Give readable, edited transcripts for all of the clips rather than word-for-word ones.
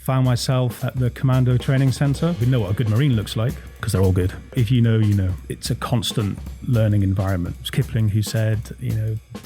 Found myself at the Commando Training Centre. We know what a good Marine looks like, because they're all good. If you know, you know. It's a constant learning environment. It was Kipling who said,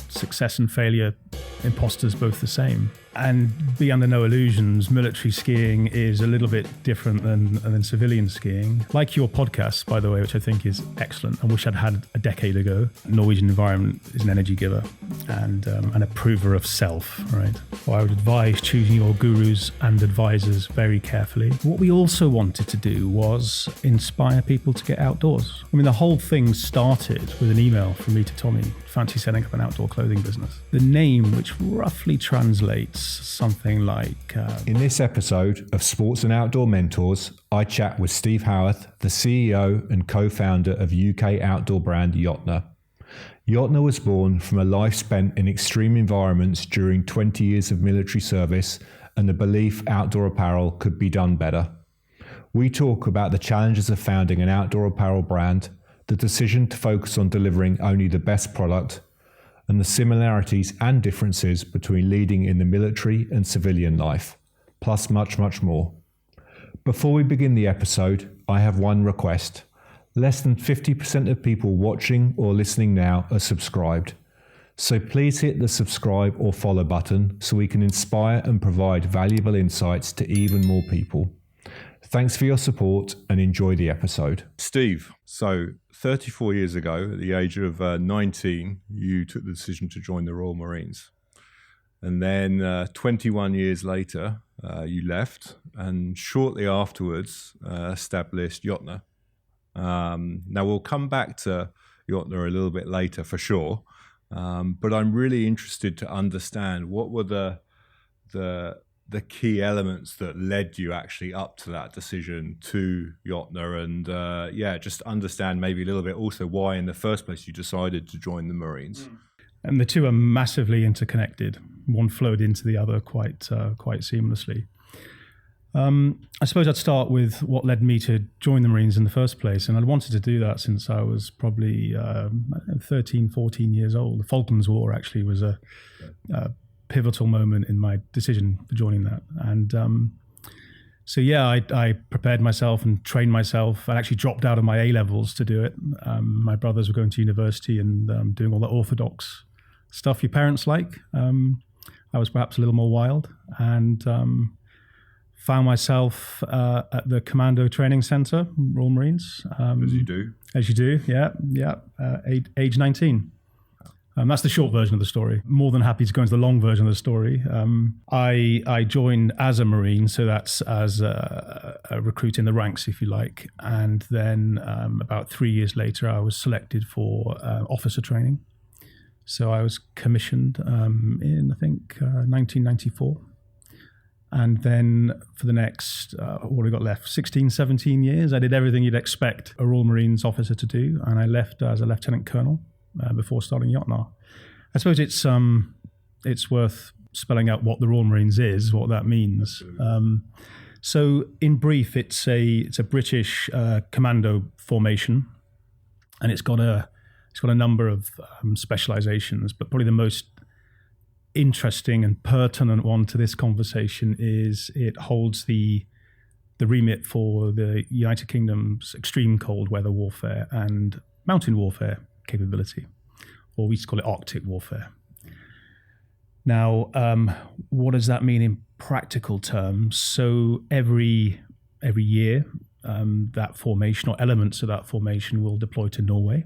success and failure, imposters both the same. And be under no illusions, military skiing is a little bit different than civilian skiing. Like your podcast, by the way, which I think is excellent. I wish I'd had a decade ago. Norwegian environment is an energy giver and an approver of self, right? So I would advise choosing your gurus and advisors very carefully. What we also wanted to do was inspire people to get outdoors. I mean, the whole thing started with an email from me to Tommy, fancy setting up an outdoor clothing business. The name, which roughly translates something like... In this episode of Sports and Outdoor Mentors, I chat with Steve Howth, the CEO and co-founder of UK outdoor brand Jöttnar. Jöttnar was born from a life spent in extreme environments during 20 years of military service and the belief outdoor apparel could be done better. We talk about the challenges of founding an outdoor apparel brand, the decision to focus on delivering only the best product, and the similarities and differences between leading in the military and civilian life, plus much, much more. Before we begin the episode, I have one request. Less than 50% of people watching or listening now are subscribed. So please hit the subscribe or follow button so we can inspire and provide valuable insights to even more people. Thanks for your support and enjoy the episode. Steve, so 34 years ago, at the age of 19, you took the decision to join the Royal Marines. And then 21 years later, you left and shortly afterwards established Jöttnar. Now, we'll come back to Jöttnar a little bit later for sure, but I'm really interested to understand what were the key elements that led you actually up to that decision to Jöttnar and just understand maybe a little bit also why in the first place you decided to join the Marines. And the two are massively interconnected. One flowed into the other quite seamlessly. I suppose I'd start with what led me to join the Marines in the first place. And I'd wanted to do that since I was probably 13, 14 years old. The Falklands War actually was a pivotal moment in my decision for joining that. And I prepared myself and trained myself. I actually dropped out of my A-levels to do it. My brothers were going to university and doing all the orthodox stuff your parents like. I was perhaps a little more wild and found myself at the Commando Training Centre, Royal Marines. As you do. As you do, yeah. Age 19. That's the short version of the story. More than happy to go into the long version of the story. I joined as a Marine, so that's as a recruit in the ranks, if you like. And then about 3 years later, I was selected for officer training. So I was commissioned in, I think, 1994. And then for the next, what have we got left? 16, 17 years, I did everything you'd expect a Royal Marines officer to do. And I left as a lieutenant colonel. Before starting Jöttnar. I suppose it's worth spelling out what the Royal Marines is, what that means. So in brief, it's a British commando formation, and it's got a number of specializations, but probably the most interesting and pertinent one to this conversation is it holds the remit for the United Kingdom's extreme cold weather warfare and mountain warfare capability, or we used to call it Arctic warfare. Now, what does that mean in practical terms? So every year, that formation or elements of that formation will deploy to Norway,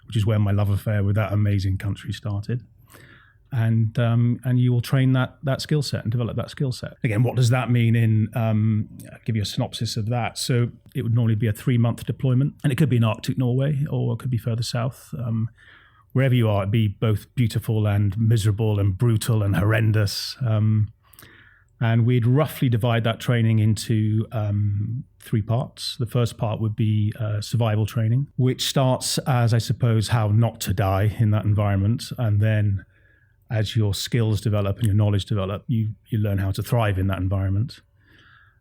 which is where my love affair with that amazing country started. And you will train that skill set and develop that skill set. Again, what does that mean I'll give you a synopsis of that. So it would normally be a 3-month deployment, and it could be in Arctic Norway, or it could be further south. Wherever you are, it'd be both beautiful and miserable and brutal and horrendous. And we'd roughly divide that training into 3 parts. The first part would be survival training, which starts as, I suppose, how not to die in that environment. And then as your skills develop and your knowledge develop, you learn how to thrive in that environment.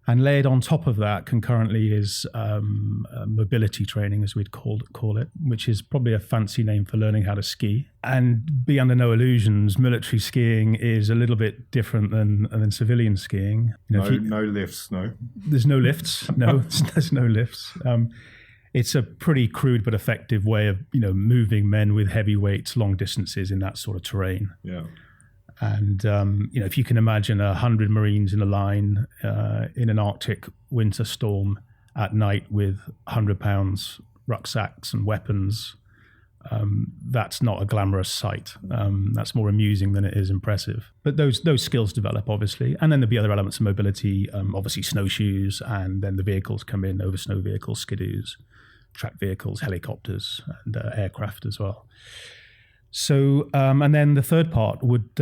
And layered on top of that concurrently is mobility training, as we'd call it, which is probably a fancy name for learning how to ski. And be under no illusions, military skiing is a little bit different than civilian skiing. No lifts, no. There's no lifts. No, there's no lifts. It's a pretty crude but effective way of moving men with heavy weights long distances in that sort of terrain. Yeah. And, if you can imagine 100 Marines in a line in an Arctic winter storm at night with 100 pounds rucksacks and weapons, that's not a glamorous sight. That's more amusing than it is impressive. But those skills develop, obviously. And then there'll be other elements of mobility, obviously snowshoes, and then the vehicles come in, over snow vehicles, skidoos, tracked vehicles, helicopters, and aircraft as well. So, and then the third part would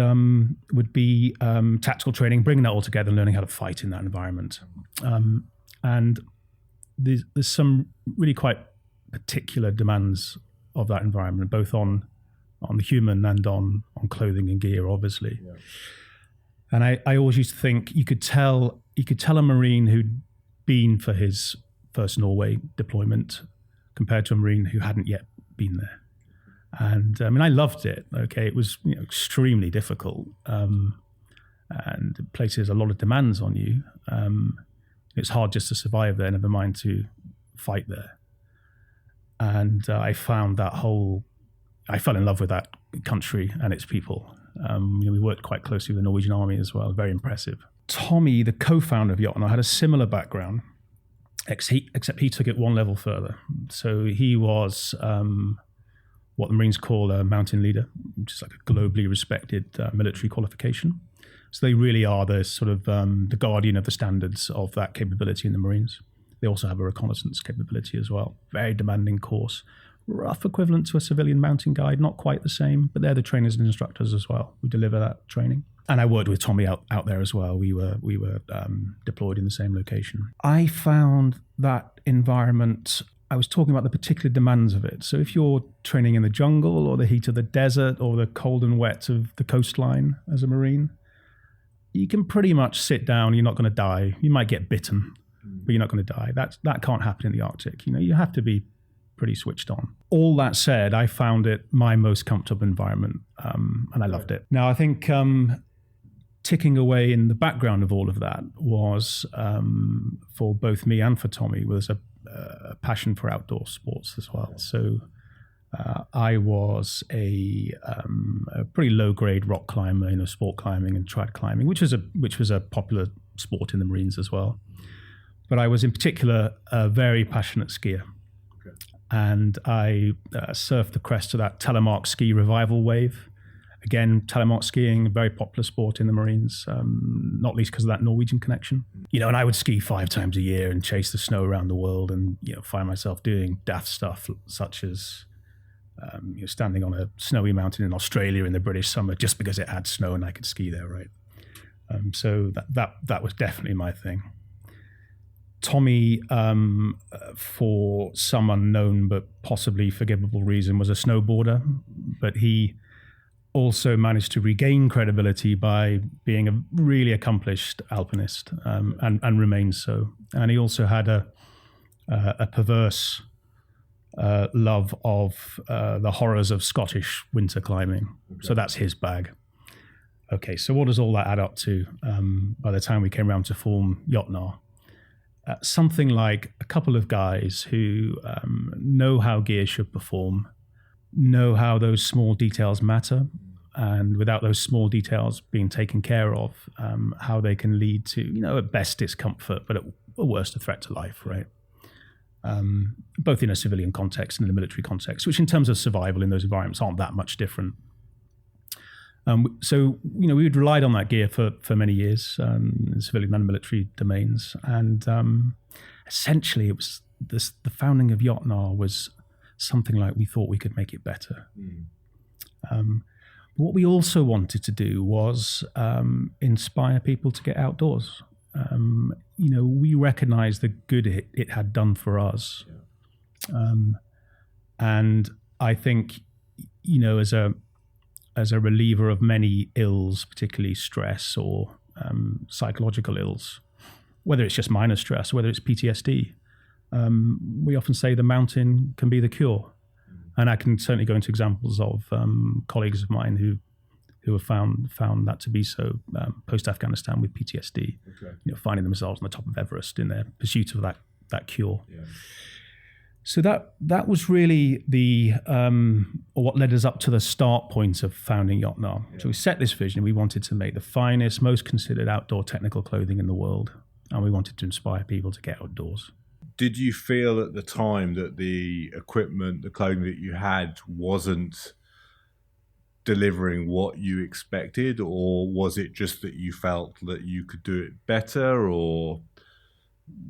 be tactical training, bringing that all together and learning how to fight in that environment. And there's some really quite particular demands of that environment, both on the human and on clothing and gear, obviously. Yeah. And I always used to think you could tell a Marine who'd been for his first Norway deployment compared to a Marine who hadn't yet been there. And I loved it. Okay, it was extremely difficult, and it places a lot of demands on you. It's hard just to survive there, never mind to fight there. And I found I fell in love with that country and its people. We worked quite closely with the Norwegian army as well. Very impressive. Tommy, the co-founder of Jöttnar, had a similar background, except he took it one level further. So he was what the Marines call a mountain leader, which is like a globally respected military qualification. So they really are the sort of the guardian of the standards of that capability in the Marines. They also have a reconnaissance capability as well. Very demanding course. Rough equivalent to a civilian mountain guide, not quite the same, but they're the trainers and instructors as well who deliver that training. And I worked with Tommy out there as well. We were deployed in the same location. I found that environment, I was talking about the particular demands of it. So if you're training in the jungle or the heat of the desert or the cold and wet of the coastline as a Marine, you can pretty much sit down. You're not going to die. You might get bitten, but you're not going to die. That can't happen in the Arctic. You have to be pretty switched on. All that said, I found it my most comfortable environment, and I loved it. Now, I think ticking away in the background of all of that was, for both me and for Tommy, was a passion for outdoor sports as well. So I was a pretty low-grade rock climber, sport climbing and trad climbing, which was a popular sport in the Marines as well. But I was in particular a very passionate skier. Okay. And I surfed the crest of that telemark ski revival wave. Again, telemark skiing, a very popular sport in the Marines, not least because of that Norwegian connection. And I would ski 5 times a year and chase the snow around the world and, find myself doing daft stuff such as standing on a snowy mountain in Australia in the British summer just because it had snow and I could ski there, right? So that was definitely my thing. Tommy, for some unknown but possibly forgivable reason, was a snowboarder, but he also managed to regain credibility by being a really accomplished alpinist, and remains so. And he also had a perverse love of the horrors of Scottish winter climbing. Okay. So that's his bag. Okay, so what does all that add up to by the time we came around to form Jöttnar? Something like a couple of guys who know how gear should perform, know how those small details matter, and without those small details being taken care of, how they can lead to, at best discomfort, but at worst a threat to life, right? Both in a civilian context and in a military context, which in terms of survival in those environments aren't that much different. So, we had relied on that gear for many years in civilian and military domains. And essentially, it was the founding of Jöttnar was something like we thought we could make it better. What we also wanted to do was inspire people to get outdoors. We recognized the good it had done for us. Yeah. And I think, as a reliever of many ills, particularly stress or psychological ills, whether it's just minor stress, whether it's PTSD. We often say the mountain can be the cure. And I can certainly go into examples of colleagues of mine who have found that to be so post-Afghanistan with PTSD, finding themselves on the top of Everest in their pursuit of that cure. Yeah. So that was really what led us up to the start point of founding Jöttnar. Yeah. So we set this vision. We wanted to make the finest, most considered outdoor technical clothing in the world, and we wanted to inspire people to get outdoors. Did you feel at the time that the equipment, the clothing that you had wasn't delivering what you expected, or was it just that you felt that you could do it better, or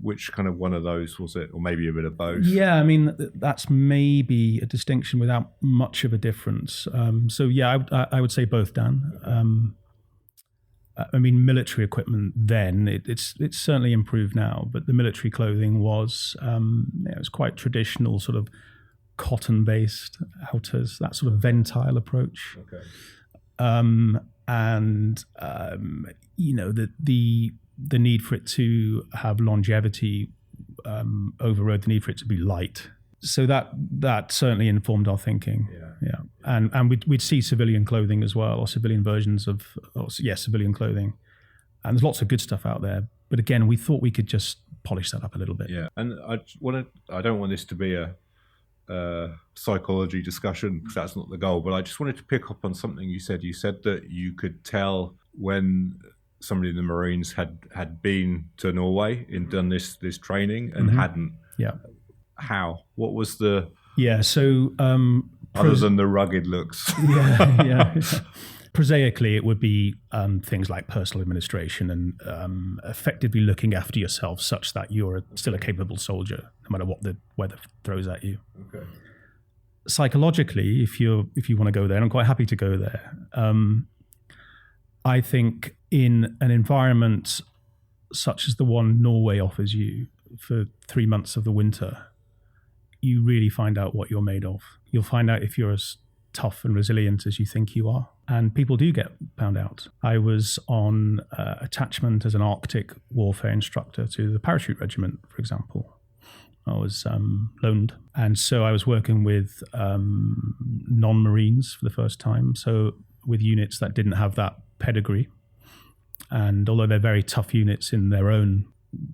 which kind of one of those was it, or maybe a bit of both? Yeah, I mean, that's maybe a distinction without much of a difference. So yeah, I would say both, Dan. I mean, military equipment then, it's certainly improved now, but the military clothing was it was quite traditional, sort of cotton-based outers, that sort of ventile approach. Okay. The need for it to have longevity overrode the need for it to be light. So that certainly informed our thinking. Yeah. And we'd see civilian clothing as well, or civilian versions of civilian clothing. And there's lots of good stuff out there. But again, we thought we could just polish that up a little bit. Yeah. And I don't want this to be a psychology discussion, because that's not the goal, but I just wanted to pick up on something you said. You said that you could tell when somebody in the Marines had been to Norway and done this training and hadn't. Yeah. How? What was the... Yeah, so... other than the rugged looks. Yeah. Prosaically, it would be things like personal administration and effectively looking after yourself such that you're still a capable soldier, no matter what the weather throws at you. Okay. Psychologically, if you want to go there, and I'm quite happy to go there, I think in an environment such as the one Norway offers you for 3 months of the winter, you really find out what you're made of. You'll find out if you're as tough and resilient as you think you are. And people do get found out. I was on attachment as an Arctic warfare instructor to the parachute regiment, for example. I was loaned. And so I was working with non-Marines for the first time. So with units that didn't have that pedigree. And although they're very tough units in their own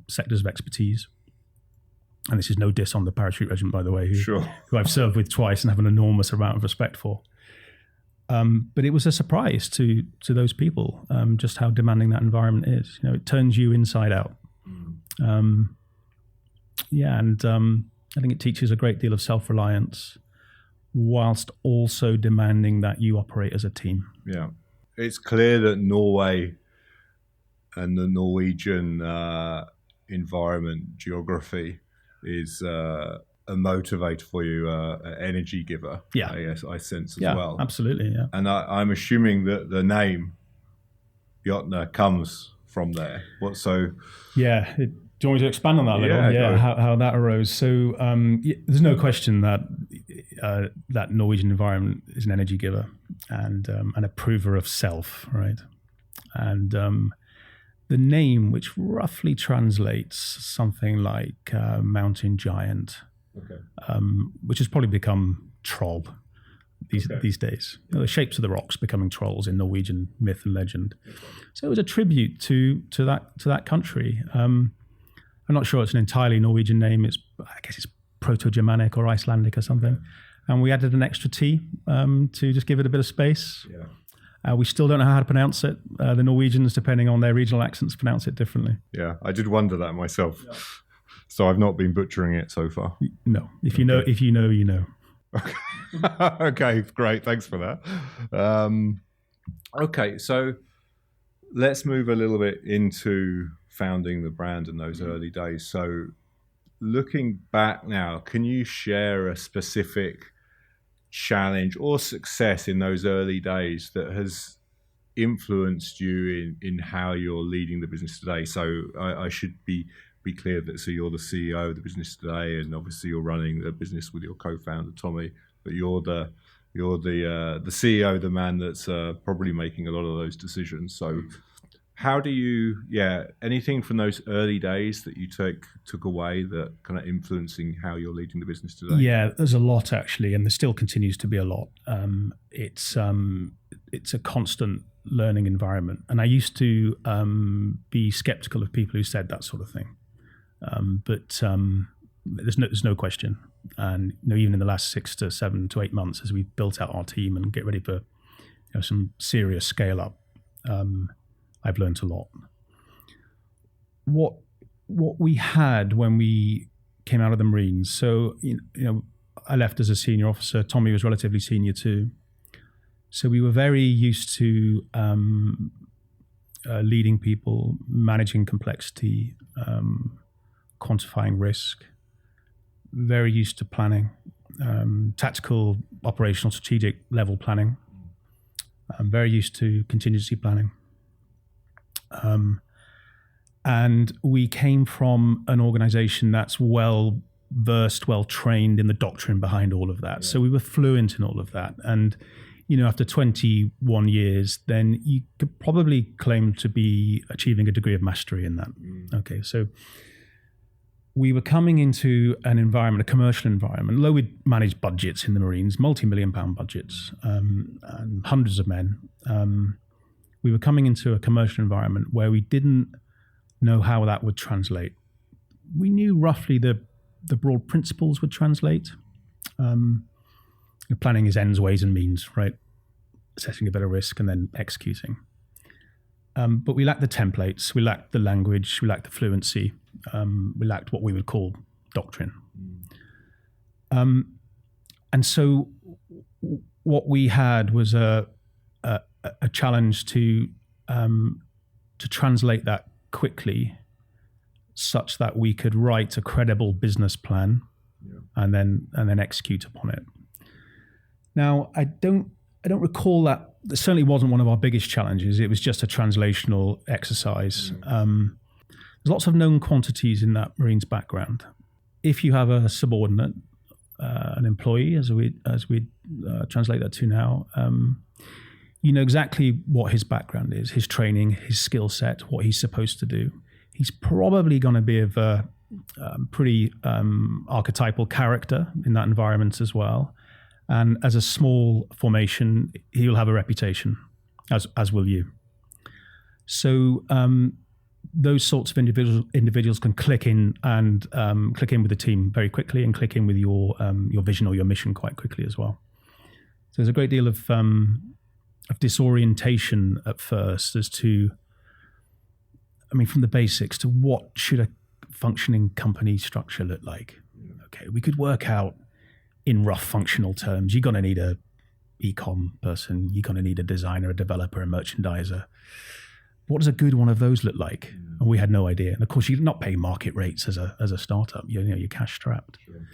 sectors of expertise, and this is no diss on the parachute regiment, by the way, who I've served with twice and have an enormous amount of respect for. But it was a surprise to those people, just how demanding that environment is. It turns you inside out. I think it teaches a great deal of self-reliance, whilst also demanding that you operate as a team. Yeah. It's clear that Norway and the Norwegian environment, geography, is a motivator for you, an energy giver. Yeah. I sense as well. Absolutely, yeah. And I'm assuming that the name Jöttnar comes from there. Yeah. Do you want me to expand on that a little? Yeah, how that arose. So there's no question that that Norwegian environment is an energy giver and an approver of self, right? And the name, which roughly translates something like mountain giant, which has probably become troll these days. The shapes of the rocks becoming trolls in Norwegian myth and legend. So it was a tribute to that country. I'm not sure it's an entirely Norwegian name. I guess it's Proto-Germanic or Icelandic or something. And we added an extra T to just give it a bit of space. Yeah. We still don't know how to pronounce it. The Norwegians, depending on their regional accents, pronounce it differently. Yeah, I did wonder that myself. Yeah. So I've not been butchering it so far. No, if you know, you know. Okay, okay, great. Thanks for that. Okay, so let's move a little bit into founding the brand in those early days. So looking back now, can you share a specific challenge or success in those early days that has influenced you in how you're leading the business today? So I should be clear that so you're the CEO of the business today, and obviously you're running the business with your co-founder Tommy, but you're the CEO, the man that's probably making a lot of those decisions. So How do you, anything from those early days that you took away that kind of influencing how you're leading the business today? Yeah, there's a lot actually, and there still continues to be a lot. It's a constant learning environment, and I used to be skeptical of people who said that sort of thing, but there's no question. And even in the last 6 to 7 to 8 months, as we built out our team and get ready for some serious scale up, I've learned a lot. What we had when we came out of the Marines, so I left as a senior officer. Tommy was relatively senior too, so we were very used to leading people, managing complexity, quantifying risk. Very used to planning, tactical, operational, strategic level planning. I'm very used to contingency planning. And we came from an organization that's well versed, well trained in the doctrine behind all of that. Yeah. So we were fluent in all of that. And, after 21 years, then you could probably claim to be achieving a degree of mastery in that. Okay, so we were coming into an environment, a commercial environment, although we'd managed budgets in the Marines, multi-million-pound budgets, and hundreds of men. We were coming into a commercial environment where we didn't know how that would translate. We knew roughly the broad principles would translate. Planning is ends, ways, and means, right? Assessing a bit of risk and then executing. But we lacked the templates, we lacked the language, we lacked the fluency, we lacked what we would call doctrine. And so what we had was a challenge to translate that quickly, such that we could write a credible business plan, and then execute upon it. Now, I don't recall that. It certainly wasn't one of our biggest challenges. It was just a translational exercise. There's lots of known quantities in that Marines background. If you have a subordinate, an employee, as we translate that to now, you know exactly what his background is, his training, his skill set, what he's supposed to do. He's probably going to be of a pretty archetypal character in that environment as well. And as a small formation, he'll have a reputation, as will you. So those sorts of individuals can click in and click in with the team very quickly, and click in with your vision or your mission quite quickly as well. So there's a great deal of disorientation at first as to, from the basics to what should a functioning company structure look like. Okay, we could work out in rough functional terms. You're going to need a e-com person, you're going to need a designer, a developer, a merchandiser. What does a good one of those look like? And we had no idea. And of course, you're not paying market rates as a startup. You're cash strapped. Sure.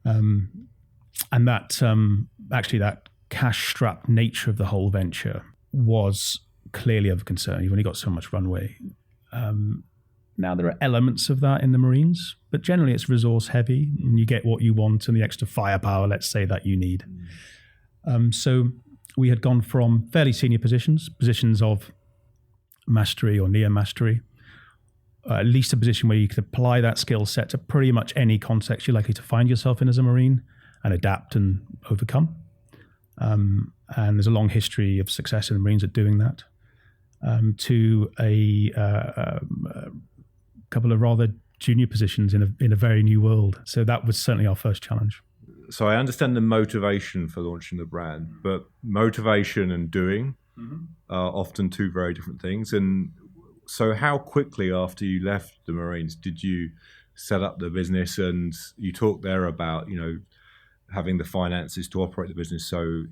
And that actually that cash strapped nature of the whole venture was clearly of concern. You've only got so much runway. Now there are elements of that in the Marines, but generally it's resource heavy, and you get what you want and the extra firepower, let's say, that you need. So we had gone from fairly senior positions of mastery or near mastery, at least a position where you could apply that skill set to pretty much any context you're likely to find yourself in as a Marine, and adapt and overcome. And there's a long history of success in the Marines at doing that, to a couple of rather junior positions in a very new world. So that was certainly our first challenge. So I understand the motivation for launching the brand, but motivation and doing are often two very different things. And so how quickly after you left the Marines did you set up the business? And you talked there about, having the finances to operate the business. So,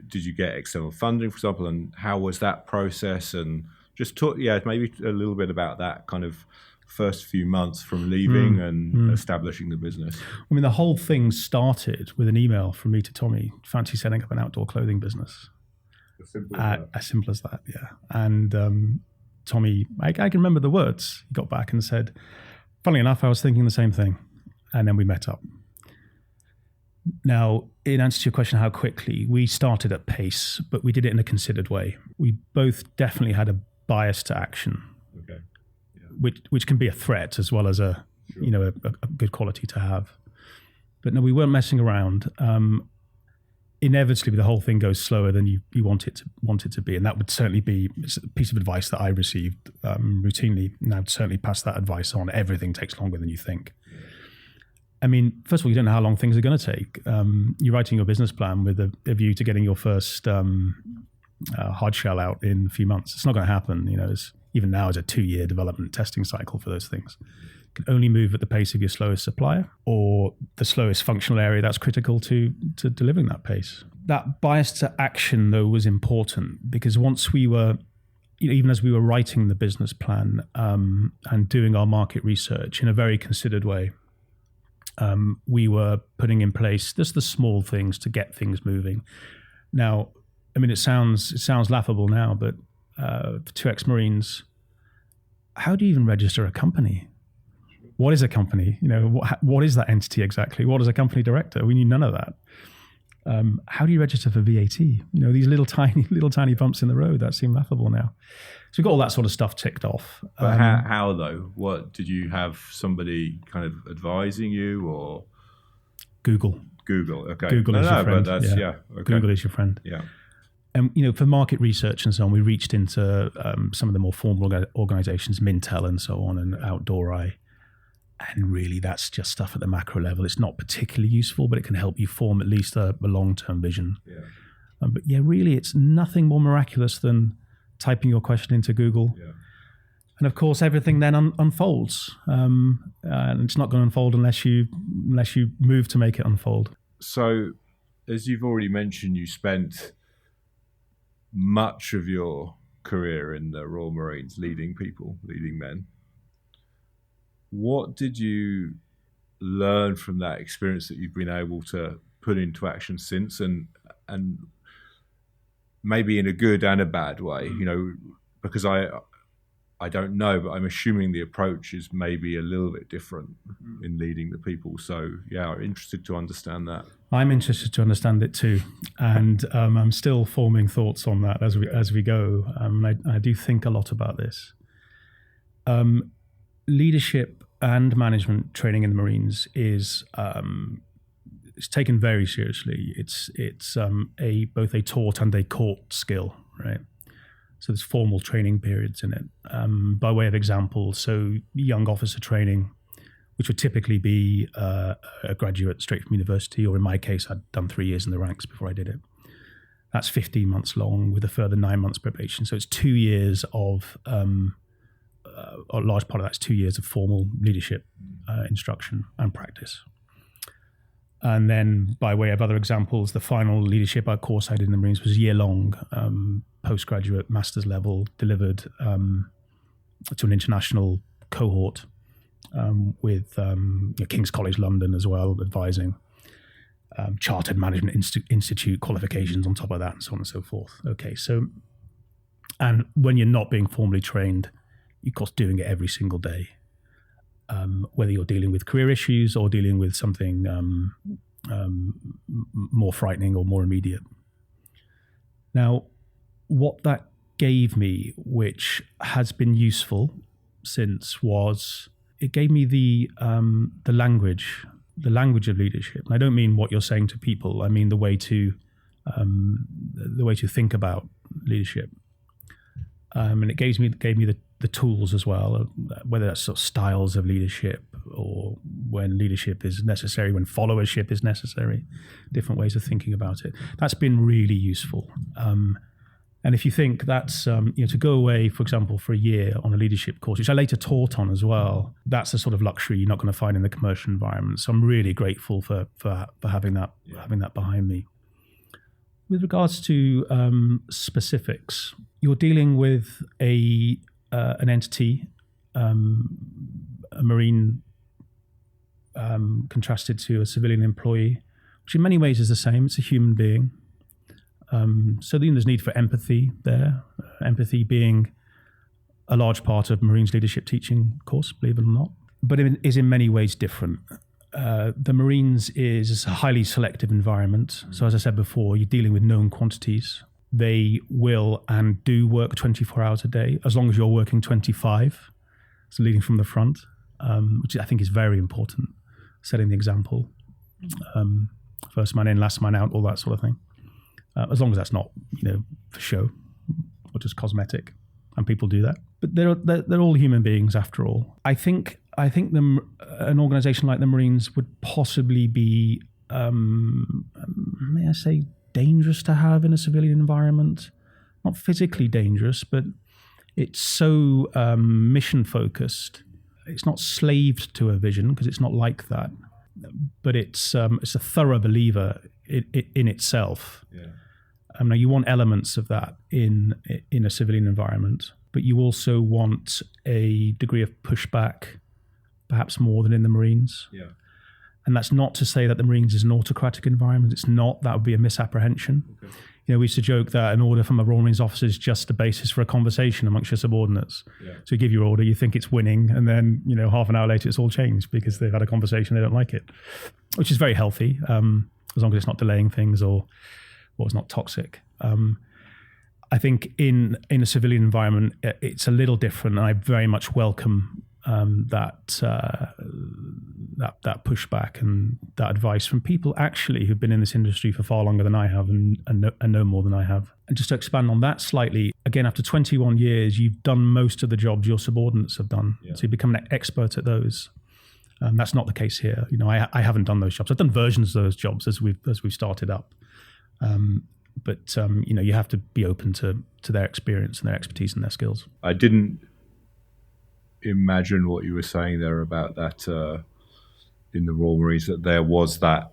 did you get external funding, for example, and how was that process? And just talk, maybe a little bit about that kind of first few months from leaving and establishing the business. The whole thing started with an email from me to Tommy, fancy setting up an outdoor clothing business. As simple as that, yeah. And Tommy, I can remember the words. He got back and said, funnily enough, I was thinking the same thing. And then we met up. Now, in answer to your question, how quickly, we started at pace, but we did it in a considered way. We both definitely had a bias to action, Okay. Yeah. which can be a threat as well as a good quality to have. But no, we weren't messing around. Inevitably, the whole thing goes slower than you want it to be, and that would certainly be a piece of advice that I received routinely. And I'd certainly pass that advice on. Everything takes longer than you think. I mean, first of all, you don't know how long things are going to take. You're writing your business plan with a view to getting your first hard shell out in a few months. It's not going to happen. Even now, it's a 2-year development testing cycle for those things. You can only move at the pace of your slowest supplier or the slowest functional area that's critical to delivering that pace. That bias to action, though, was important because once we were, even as we were writing the business plan and doing our market research in a very considered way, we were putting in place just the small things to get things moving. Now, I mean, it sounds laughable now, but for 2 ex-Marines, how do you even register a company? What is a company? What is that entity exactly? What is a company director? We knew none of that. How do you register for VAT? These little tiny bumps in the road that seem laughable now. So we've got all that sort of stuff ticked off. But how though? What did you have somebody kind of advising you or? Google. Okay. Google is your friend. But that's, okay. Google is your friend. Yeah. And for market research and so on, we reached into some of the more formal organizations, Mintel and so on, and Outdoor Eye. And really, that's just stuff at the macro level. It's not particularly useful, but it can help you form at least a long-term vision. Yeah. But yeah, really, it's nothing more miraculous than typing your question into Google. Yeah. And of course, everything then unfolds. And it's not going to unfold unless you move to make it unfold. So, as you've already mentioned, you spent much of your career in the Royal Marines leading men. What did you learn from that experience that you've been able to put into action since, and maybe in a good and a bad way? Because I don't know, but I'm assuming the approach is maybe a little bit different in leading the people. So yeah, I'm interested to understand that. I'm interested to understand it too, and I'm still forming thoughts on that as we go. I do think a lot about this. Leadership and management training in the Marines is it's taken very seriously. It's both a taught and a caught skill, right? So there's formal training periods in it. By way of example, so young officer training, which would typically be a graduate straight from university, or in my case, I'd done 3 years in the ranks before I did it. That's 15 months long with a further 9 months probation. So it's 2 years of, a large part of that's 2 years of formal leadership instruction and practice. And then by way of other examples, the final leadership course I did in the Marines was year-long, postgraduate, master's level, delivered to an international cohort with King's College London as well, advising, Chartered Management Institute qualifications on top of that, and so on and so forth. Okay, so, and when you're not being formally trained, you're of course doing it every single day. Whether you're dealing with career issues or dealing with something more frightening or more immediate. Now, what that gave me, which has been useful since, was it gave me the language of leadership. And I don't mean what you're saying to people. I mean the way to think about leadership. And it gave me the tools as well, whether that's sort of styles of leadership or when leadership is necessary, when followership is necessary, different ways of thinking about it. That's been really useful. And if you think that's, to go away, for example, for a year on a leadership course, which I later taught on as well, that's a sort of luxury you're not going to find in the commercial environment. So I'm really grateful for having that behind me. With regards to specifics, you're dealing with an entity, a Marine contrasted to a civilian employee, which in many ways is the same. It's a human being. So there's need for empathy there. Empathy being a large part of Marines leadership teaching course, believe it or not. But it is in many ways different. The Marines is a highly selective environment. So as I said before, you're dealing with known quantities. they will and do work 24 hours a day, as long as you're working 25, so leading from the front, which I think is very important, setting the example. First man in, last man out, all that sort of thing. As long as that's not, for show or just cosmetic, and people do that. But they're all human beings after all. I think an organization like the Marines would possibly be, may I say, dangerous to have in a civilian environment. Not physically dangerous, but it's so mission focused. It's not slaved to a vision, because it's not like that. But it's a thorough believer in itself. Yeah. Now you want elements of that in a civilian environment, but you also want a degree of pushback, perhaps more than in the Marines. Yeah. And that's not to say that the Marines is an autocratic environment. It's not. That would be a misapprehension. Okay. We used to joke that an order from a Royal Marines officer is just the basis for a conversation amongst your subordinates. Yeah. So you give your order, you think it's winning, and then half an hour later it's all changed because they've had a conversation, they don't like it, which is very healthy, as long as it's not delaying things or it's not toxic. I think in a civilian environment, it's a little different, and I very much welcome that pushback and that advice from people actually who've been in this industry for far longer than I have and know more than I have. And just to expand on that slightly, again, after 21 years, you've done most of the jobs your subordinates have done. Yeah. So you become an expert at those. That's not the case here. I haven't done those jobs. I've done versions of those jobs as we've started up. But you have to be open to their experience and their expertise and their skills. I didn't imagine what you were saying there about that in the Royal Marines, that there was that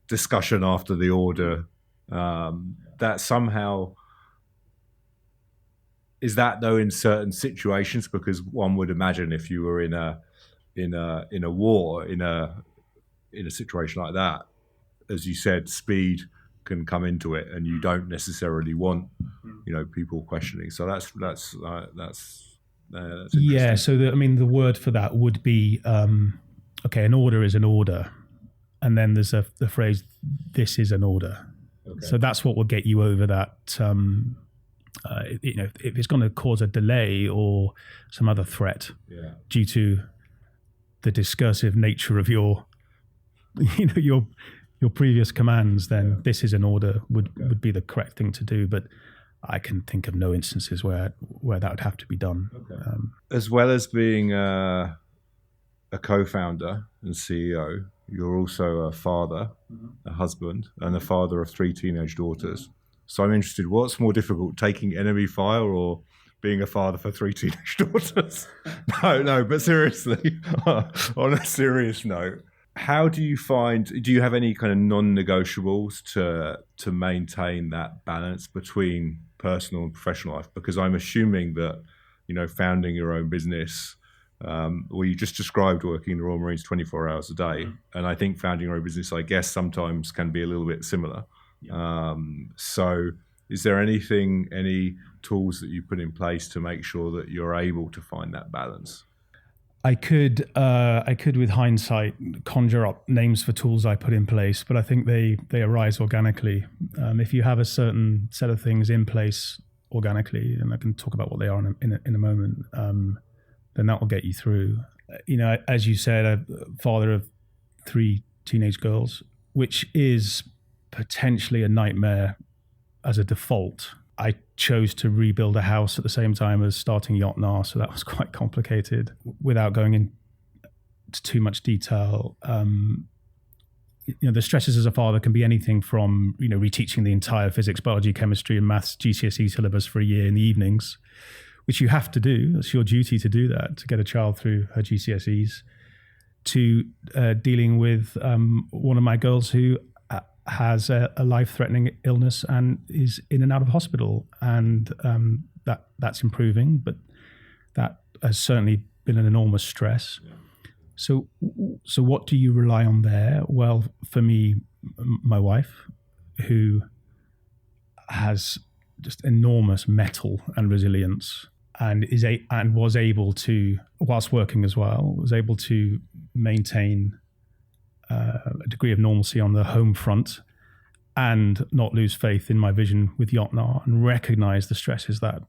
discussion after the order, that somehow is that though in certain situations, because one would imagine if you were in a war, in a situation like that, as you said, speed can come into it, and you don't necessarily want people questioning. So that's yeah. So the word for that would be an order is an order, and then there's the phrase "this is an order." Okay. So that's what will get you over that. If it's going to cause a delay or some other threat due to the discursive nature of your previous commands, then this is an order would be the correct thing to do. But I can think of no instances where that would have to be done. Okay. As well as being a co-founder and CEO, you're also a father, a husband, and a father of 3 teenage daughters. So I'm interested, what's more difficult, taking enemy fire or being a father for 3 teenage daughters? No, but seriously, on a serious note, how do you have any kind of non-negotiables to maintain that balance between personal and professional life? Because I'm assuming that, founding your own business, you just described working in the Royal Marines 24 hours a day. And I think founding your own business, I guess, sometimes can be a little bit similar. Yeah. So is there any tools that you put in place to make sure that you're able to find that balance? I could, with hindsight, conjure up names for tools I put in place, but I think they arise organically. If you have a certain set of things in place organically, and I can talk about what they are in a moment, then that will get you through. As you said, a father of 3 teenage girls, which is potentially a nightmare as a default. I chose to rebuild a house at the same time as starting Jöttnar, so that was quite complicated. Without going into too much detail, the stresses as a father can be anything from reteaching the entire physics, biology, chemistry, and maths GCSE syllabus for a year in the evenings, which you have to do. It's your duty to do that, to get a child through her GCSEs, to dealing with one of my girls who has a life-threatening illness and is in and out of hospital, and that's improving, but that has certainly been an enormous stress. Yeah. So what do you rely on there? Well, for me, my wife, who has just enormous mettle and resilience, and was able to, whilst working as well, was able to maintain a degree of normalcy on the home front, and not lose faith in my vision with Jöttnar and recognize the stresses that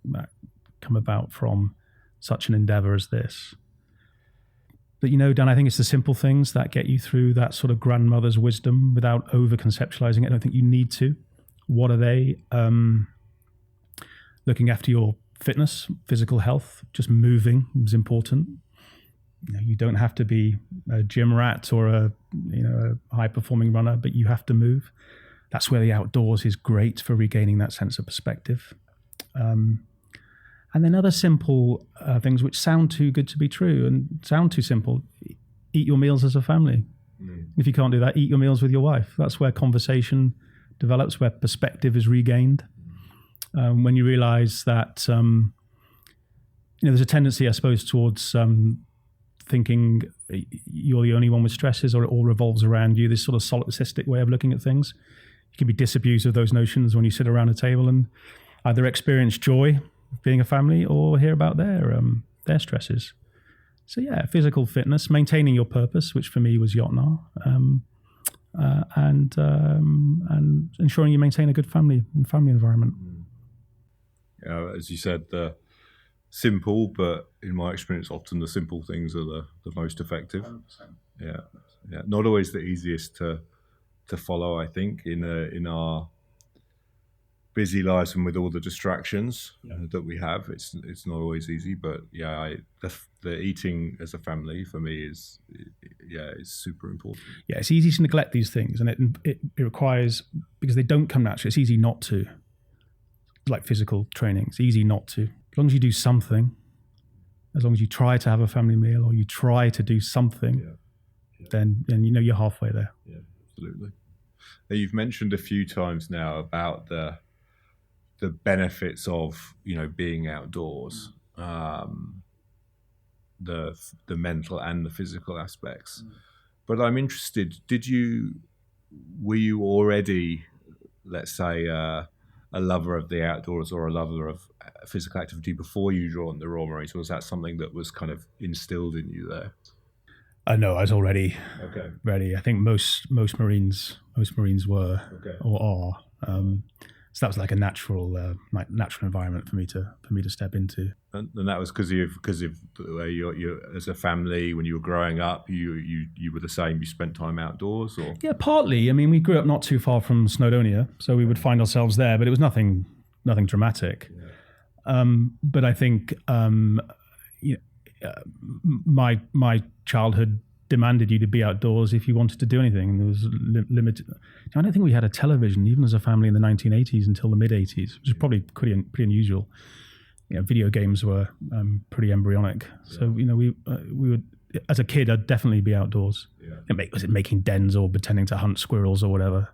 come about from such an endeavor as this. But Dan, I think it's the simple things that get you through that sort of grandmother's wisdom without over-conceptualizing it. I don't think you need to. What are they? Looking after your fitness, physical health, just moving is important. You don't have to be a gym rat or a high-performing runner, but you have to move. That's where the outdoors is great for regaining that sense of perspective. And then other simple things which sound too good to be true and sound too simple. Eat your meals as a family. If you can't do that, eat your meals with your wife. That's where conversation develops, where perspective is regained. When you realize that, there's a tendency, I suppose, towards thinking you're the only one with stresses or it all revolves around you, this sort of solipsistic way of looking at things. You can be disabused of those notions when you sit around a table and either experience joy being a family or hear about their stresses. So physical fitness, maintaining your purpose, which for me was Jöttnar, and ensuring you maintain a good family environment. As you said, the simple, but in my experience, often the simple things are the most effective. 100%. Yeah. Not always the easiest to follow, I think, in our busy lives and with all the distractions that we have. It's not always easy, but the eating as a family for me is super important. Yeah, it's easy to neglect these things, and it requires, because they don't come naturally, it's easy not to. Like physical training, it's easy not to. As long as you do something, as long as you try to have a family meal or you try to do something, then you're halfway there. Yeah, absolutely. Now, you've mentioned a few times now about the benefits of being outdoors, the mental and the physical aspects. But I'm interested, were you already, let's say, a lover of the outdoors or a lover of physical activity before you joined the Royal Marines, or was that something that was kind of instilled in you there? No, I was already ready. I think most Marines were or are. So that was like a natural environment for me to step into. And that was because of the way you as a family, when you were growing up, you were the same. You spent time outdoors, or partly. I mean, we grew up not too far from Snowdonia, so we would find ourselves there, but it was nothing dramatic. Yeah. But I think my childhood demanded you to be outdoors if you wanted to do anything. There was limited. I don't think we had a television even as a family in the 1980s until the mid 80s, which is probably pretty unusual. Video games were pretty embryonic. So we would, as a kid, I'd definitely be outdoors. Was it making dens or pretending to hunt squirrels or whatever?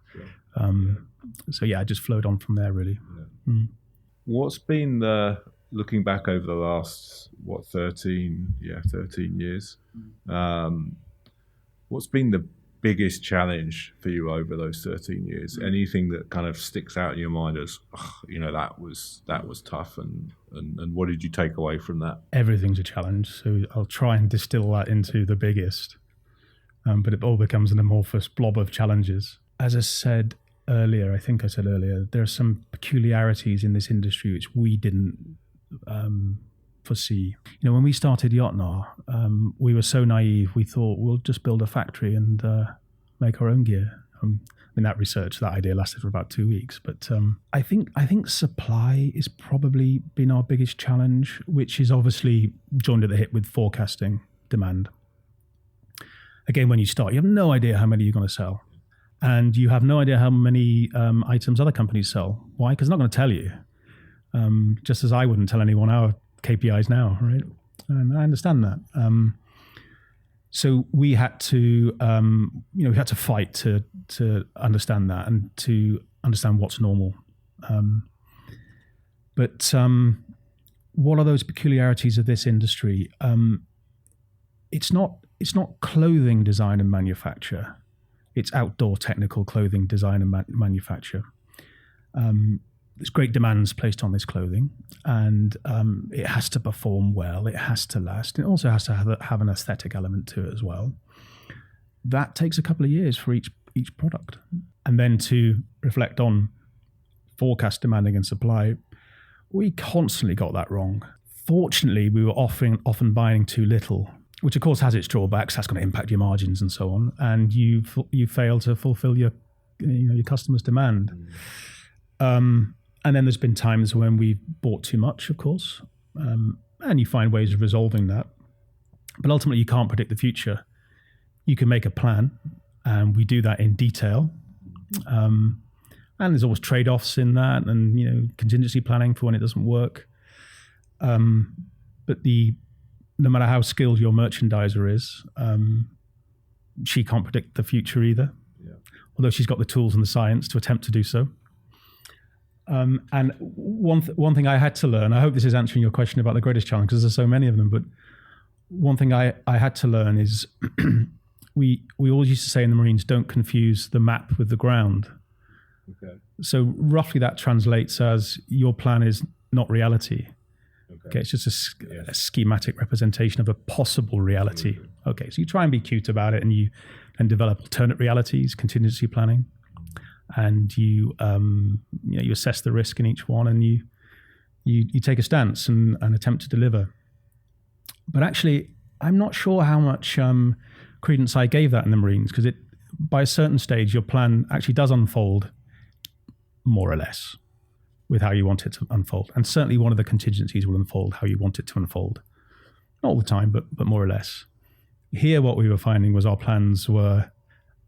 So I just flowed on from there really. What's been looking back over the last 13 years? What's been the biggest challenge for you over those 13 years? Anything that kind of sticks out in your mind as, that was tough, and what did you take away from that? Everything's a challenge, so I'll try and distill that into the biggest, but it all becomes an amorphous blob of challenges. As I said earlier, there are some peculiarities in this industry which we didn't foresee. When we started Jöttnar, we were so naive. We thought we'll just build a factory and make our own gear. That idea lasted for about 2 weeks. But I think supply is probably been our biggest challenge, which is obviously joined at the hip with forecasting demand. Again, when you start, you have no idea how many you're going to sell. And you have no idea how many items other companies sell. Why? Because they're not going to tell you. Just as I wouldn't tell anyone our KPIs now, right? And I understand that. So we had to, fight to understand that and to understand what's normal. But what are those peculiarities of this industry? It's not clothing design and manufacture. It's outdoor technical clothing design and manufacture. There's great demands placed on this clothing, and it has to perform well. It has to last. It also has to have an aesthetic element to it as well. That takes a couple of years for each product, And then to reflect on forecast demanding and supply, we constantly got that wrong. Fortunately, we were often buying too little, which of course has its drawbacks. That's going to impact your margins and so on. And you fail to fulfill your customers' demand. And then there's been times when we bought too much, of course, and you find ways of resolving that. But ultimately, you can't predict the future. You can make a plan, and we do that in detail. And there's always trade-offs in that, and contingency planning for when it doesn't work. But no matter how skilled your merchandiser is, she can't predict the future either. Yeah. Although she's got the tools and the science to attempt to do so. And one thing I had to learn, I hope this is answering your question about the greatest challenge, because there's so many of them, but one thing I had to learn is we always used to say in the Marines, don't confuse the map with the ground. Okay. So roughly that translates as your plan is not reality. Okay, it's just a schematic representation of a possible reality. Mm-hmm. Okay, so you try and be cute about it, and you then develop alternate realities, contingency planning, and you assess the risk in each one, and you take a stance and attempt to deliver. But actually, I'm not sure how much credence I gave that in the Marines, because by a certain stage, your plan actually does unfold more or less with how you want it to unfold. And certainly one of the contingencies will unfold how you want it to unfold. Not all the time, but more or less. Here, what we were finding was our plans were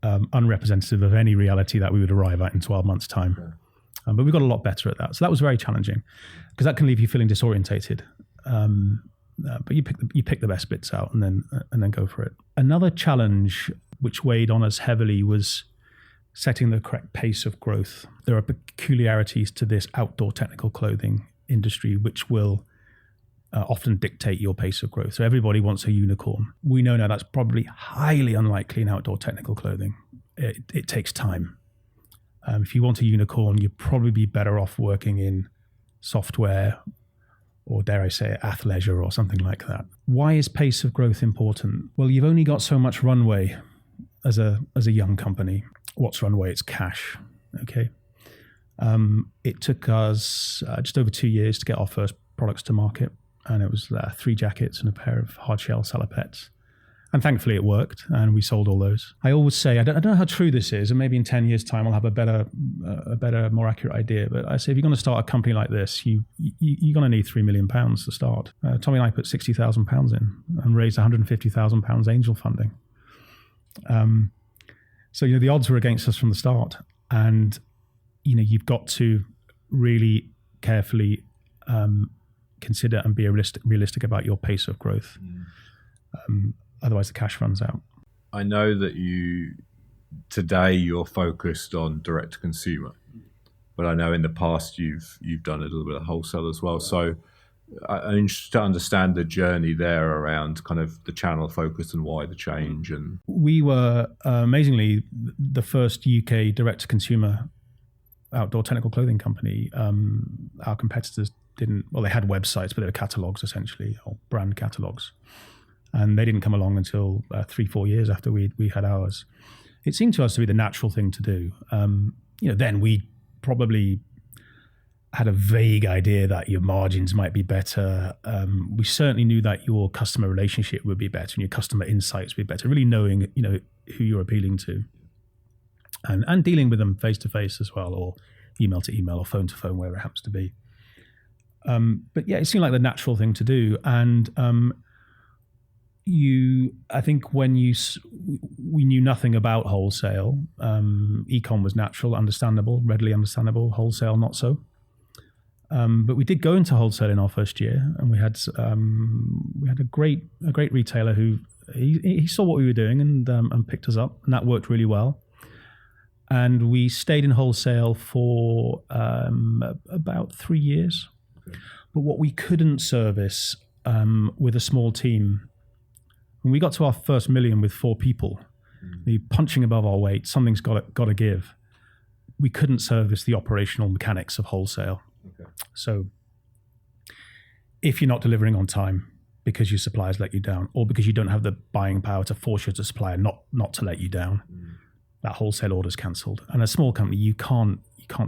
unrepresentative of any reality that we would arrive at in 12 months' time. Okay. But we got a lot better at that. So that was very challenging, because that can leave you feeling disorientated. But you pick the best bits out and then go for it. Another challenge which weighed on us heavily was setting the correct pace of growth. There are peculiarities to this outdoor technical clothing industry which will often dictate your pace of growth. So everybody wants a unicorn. We know now that's probably highly unlikely in outdoor technical clothing. It takes time. If you want a unicorn, you'd probably be better off working in software, or dare I say athleisure or something like that. Why is pace of growth important? Well, you've only got so much runway as a young company. What's runway? It's cash. Okay. It took us just over 2 years to get our first products to market, and it was 3 jackets and a pair of hard shell salopettes. And thankfully it worked, and we sold all those. I always say, I don't know how true this is, and maybe in 10 years' time I'll have a better, more accurate idea. But I say, if you're going to start a company like this, you're going to need £3 million to start. Tommy and I put £60,000 in and raised £150,000 angel funding. So the odds were against us from the start, and you've got to really carefully consider and be realistic about your pace of growth. Otherwise the cash runs out. I know that today you're focused on direct to consumer, but I know in the past you've done a little bit of wholesale as well. So I'm interested to understand the journey there around kind of the channel focus and why the change. And we were amazingly the first UK direct to consumer outdoor technical clothing company. Our competitors didn't. Well, they had websites, but they were catalogs essentially, or brand catalogs. And they didn't come along until 3-4 years after we had ours. It seemed to us to be the natural thing to do. Then we probably had a vague idea that your margins might be better. We certainly knew that your customer relationship would be better and your customer insights would be better. Really knowing, who you're appealing to, and dealing with them face to face as well, or email to email, or phone to phone, wherever it happens to be. But yeah, it seemed like the natural thing to do, and. I think when we knew nothing about wholesale, e-com was natural, understandable, readily understandable. Wholesale, not so. But we did go into wholesale in our first year, and we had a great retailer who he saw what we were doing and picked us up, and that worked really well. And we stayed in wholesale for about 3 years. Okay. But what we couldn't service with a small team. When we got to our first million with 4 people, the punching above our weight, something's got to give. We couldn't service the operational mechanics of wholesale. Okay. So if you're not delivering on time because your suppliers let you down, or because you don't have the buying power to force your supplier not to let you down, that wholesale order's cancelled. And a small company, you can't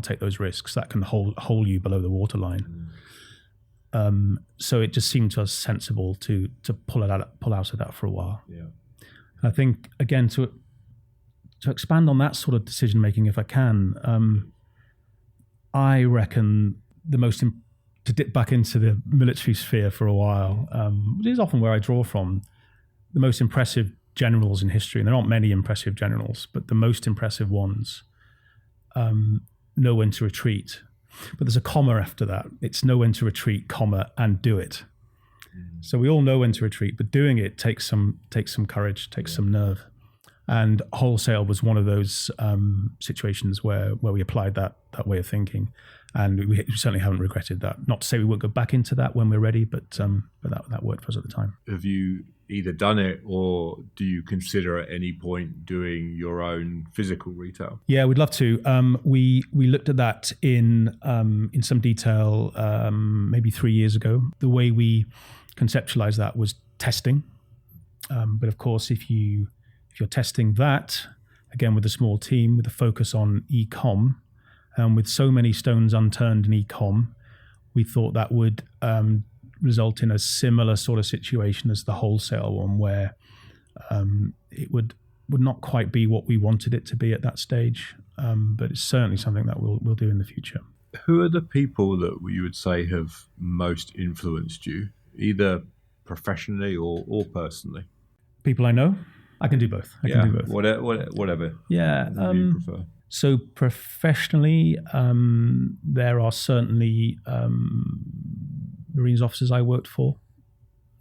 take those risks. That can hold you below the waterline. So it just seemed to us sensible to pull out of that for a while. Yeah. I think, again, to expand on that sort of decision making, if I can, I reckon to dip back into the military sphere for a while, which is often where I draw from, the most impressive generals in history, and there aren't many impressive generals, but the most impressive ones know when to retreat. But there's a comma after that. It's know when to retreat, comma, and do it. So we all know when to retreat, but doing it takes some courage, takes some nerve. And wholesale was one of those situations where we applied that way of thinking, and we certainly haven't regretted that. Not to say we won't go back into that when we're ready, but that worked for us at the time. Have you either done it, or do you consider at any point doing your own physical retail? Yeah, we'd love to. We looked at that in some detail maybe 3 years ago. The way we conceptualized that was testing, but of course, if you're testing that, again, with a small team, with a focus on e-com, with so many stones unturned in e-com, we thought that would result in a similar sort of situation as the wholesale one, where it would not quite be what we wanted it to be at that stage, but it's certainly something that we'll do in the future. Who are the people that you would say have most influenced you, either professionally or personally? People I know. I can do both. I can do both. Whatever. Yeah. You prefer. So professionally, there are certainly Marines officers I worked for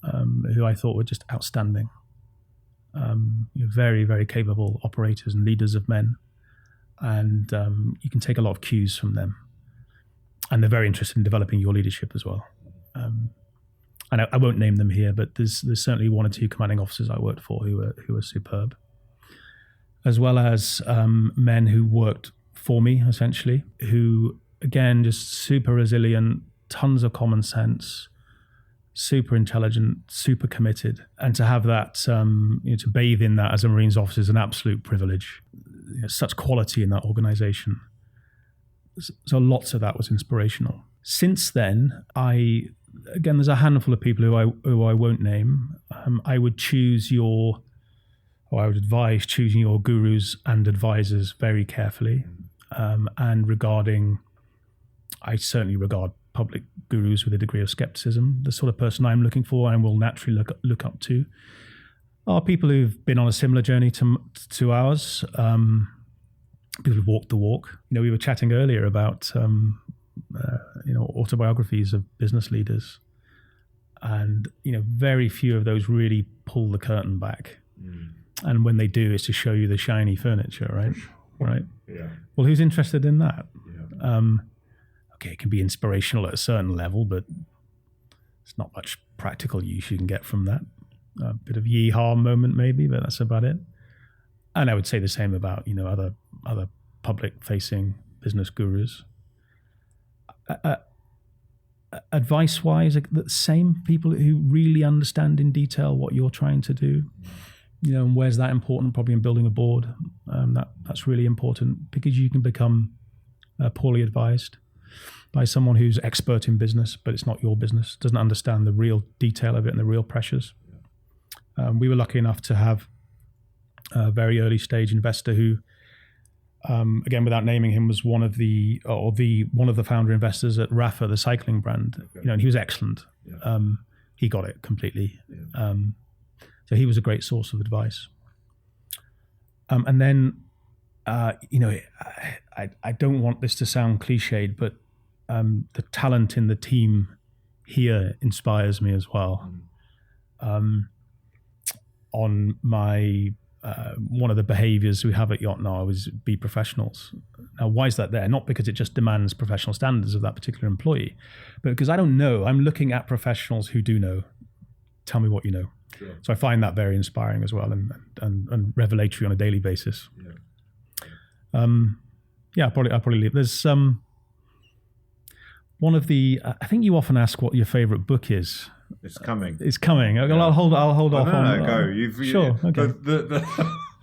who I thought were just outstanding. Very, very capable operators and leaders of men. And you can take a lot of cues from them. And they're very interested in developing your leadership as well. And I won't name them here, but there's certainly one or two commanding officers I worked for who were superb, as well as men who worked for me, essentially, who, again, just super resilient, tons of common sense, super intelligent, super committed. And to have that, to bathe in that as a Marines officer is an absolute privilege. Such quality in that organization. So lots of that was inspirational. Since then, again, there's a handful of people who I won't name. I would advise choosing your gurus and advisors very carefully. And I certainly regard public gurus with a degree of skepticism. The sort of person I'm looking for and will naturally look up to are people who've been on a similar journey to ours. People who've walked the walk. We were chatting earlier about autobiographies of business leaders, and very few of those really pull the curtain back. And when they do, it's to show you the shiny furniture, right? Yeah. Well, who's interested in that? Yeah. Okay, it can be inspirational at a certain level, but it's not much practical use you can get from that. A bit of yee-haw moment maybe, but that's about it. And I would say the same about other public-facing business gurus. Advice-wise, the same people who really understand in detail what you're trying to do. And where's that important? Probably in building a board. That's really important, because you can become poorly advised by someone who's expert in business, but it's not your business, doesn't understand the real detail of it and the real pressures. We were lucky enough to have a very early stage investor who, again, without naming him, was one of the founder investors at Rafa, the cycling brand. Okay. And he was excellent. Yeah. He got it completely. Yeah. So he was a great source of advice. And then, I don't want this to sound cliched, but the talent in the team here inspires me as well. On my one of the behaviors we have at Jöttnar was be professionals. Now, why is that there? Not because it just demands professional standards of that particular employee, but because I don't know. I'm looking at professionals who do know. Tell me what you know. Sure. So I find that very inspiring as well, and revelatory on a daily basis. Yeah. I'll probably leave. There's one of the. I think you often ask what your favorite book is. It's coming. It's coming. Yeah. I'll hold off on. No, go. Sure. Okay.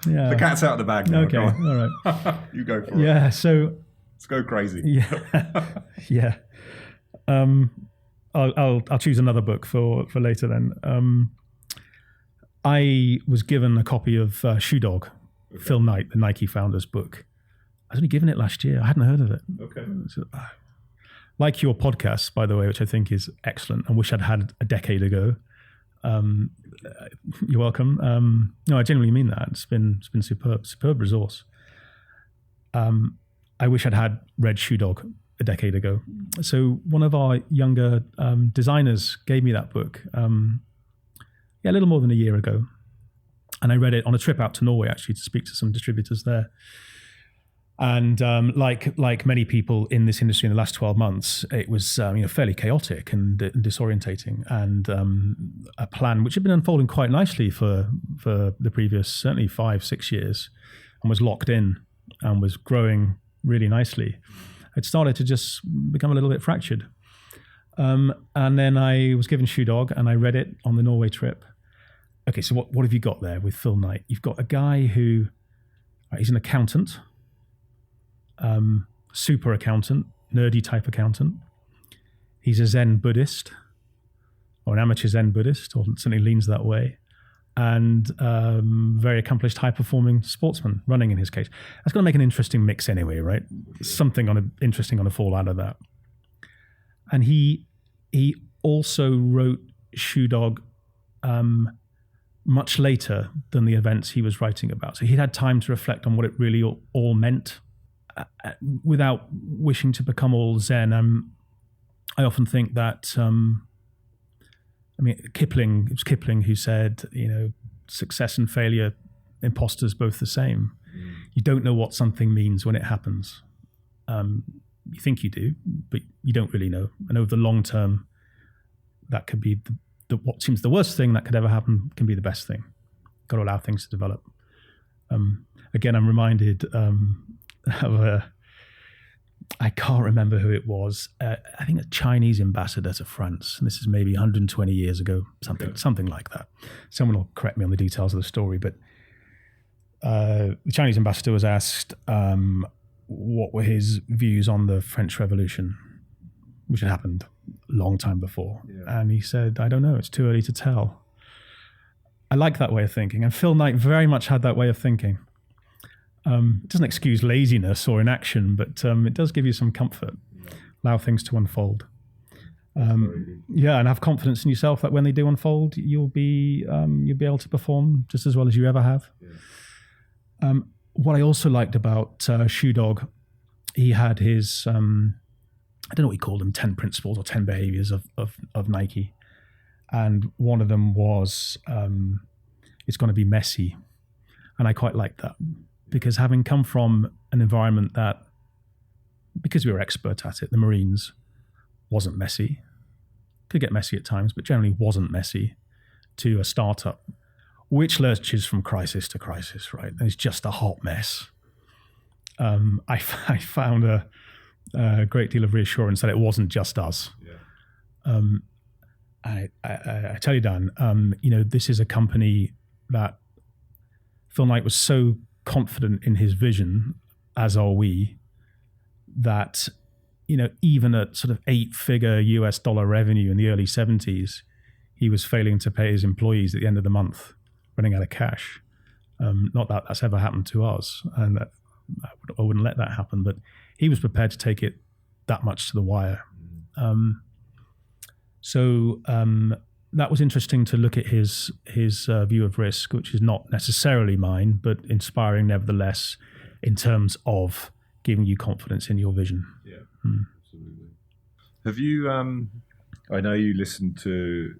Yeah. The cat's out of the bag now. Okay. Go on. All right. You go for it. Yeah. So. Let's go crazy. Yeah. Yeah. I'll choose another book for later then. I was given a copy of Shoe Dog, Phil Knight, the Nike founder's book. I was only given it last year. I hadn't heard of it. Okay. So, like your podcast, by the way, which I think is excellent and wish I'd had a decade ago. You're welcome. No, I genuinely mean that. It's been superb resource. I wish I'd had read Shoe Dog a decade ago. So one of our younger designers gave me that book, a little more than a year ago. And I read it on a trip out to Norway, actually, to speak to some distributors there. And like many people in this industry in the last 12 months, it was fairly chaotic and disorientating, and a plan which had been unfolding quite nicely for the previous certainly 5-6 years, and was locked in and was growing really nicely. It started to just become a little bit fractured. And then I was given Shoe Dog and I read it on the Norway trip. Okay, so what have you got there with Phil Knight? You've got a guy who, he's an accountant, super accountant, nerdy type accountant. He's a Zen Buddhist, or an amateur Zen Buddhist, or certainly leans that way. And very accomplished, high-performing sportsman, running in his case. That's going to make an interesting mix anyway, right? Something interesting going to fall out of that. And he also wrote Shoe Dog much later than the events he was writing about. So he had time to reflect on what it really all meant without wishing to become all Zen. I often think that... it was Kipling who said, success and failure, imposters both the same. You don't know what something means when it happens. You think you do, but you don't really know. And over the long term, that could be what seems the worst thing that could ever happen can be the best thing. Got to allow things to develop. Again, I'm reminded of I can't remember who it was. I think a Chinese ambassador to France. And this is maybe 120 years ago, something like that. Someone will correct me on the details of the story. But the Chinese ambassador was asked what were his views on the French Revolution, which had happened a long time before. Yeah. And he said, I don't know, it's too early to tell. I like that way of thinking. And Phil Knight very much had that way of thinking. It doesn't excuse laziness or inaction, but it does give you some comfort. Yeah. Allow things to unfold. And have confidence in yourself that when they do unfold, you'll be able to perform just as well as you ever have. Yeah. What I also liked about Shoe Dog, he had his I don't know what he called them, 10 principles or 10 behaviors of Nike, and one of them was it's going to be messy, and I quite liked that. Because having come from an environment that, because we were expert at it, the Marines, wasn't messy, could get messy at times, but generally wasn't messy, to a startup, which lurches from crisis to crisis, right? And it's just a hot mess. I found a great deal of reassurance that it wasn't just us. Yeah. I tell you, Dan, this is a company that Phil Knight was so confident in his vision, as are we, that even at sort of 8-figure US dollar revenue in the early 70s, he was failing to pay his employees at the end of the month, running out of cash. Not that that's ever happened to us, and that I wouldn't let that happen, but he was prepared to take it that much to the wire. That was interesting to look at his view of risk, which is not necessarily mine, but inspiring nevertheless in terms of giving you confidence in your vision. Yeah, absolutely. Have you, I know you listened to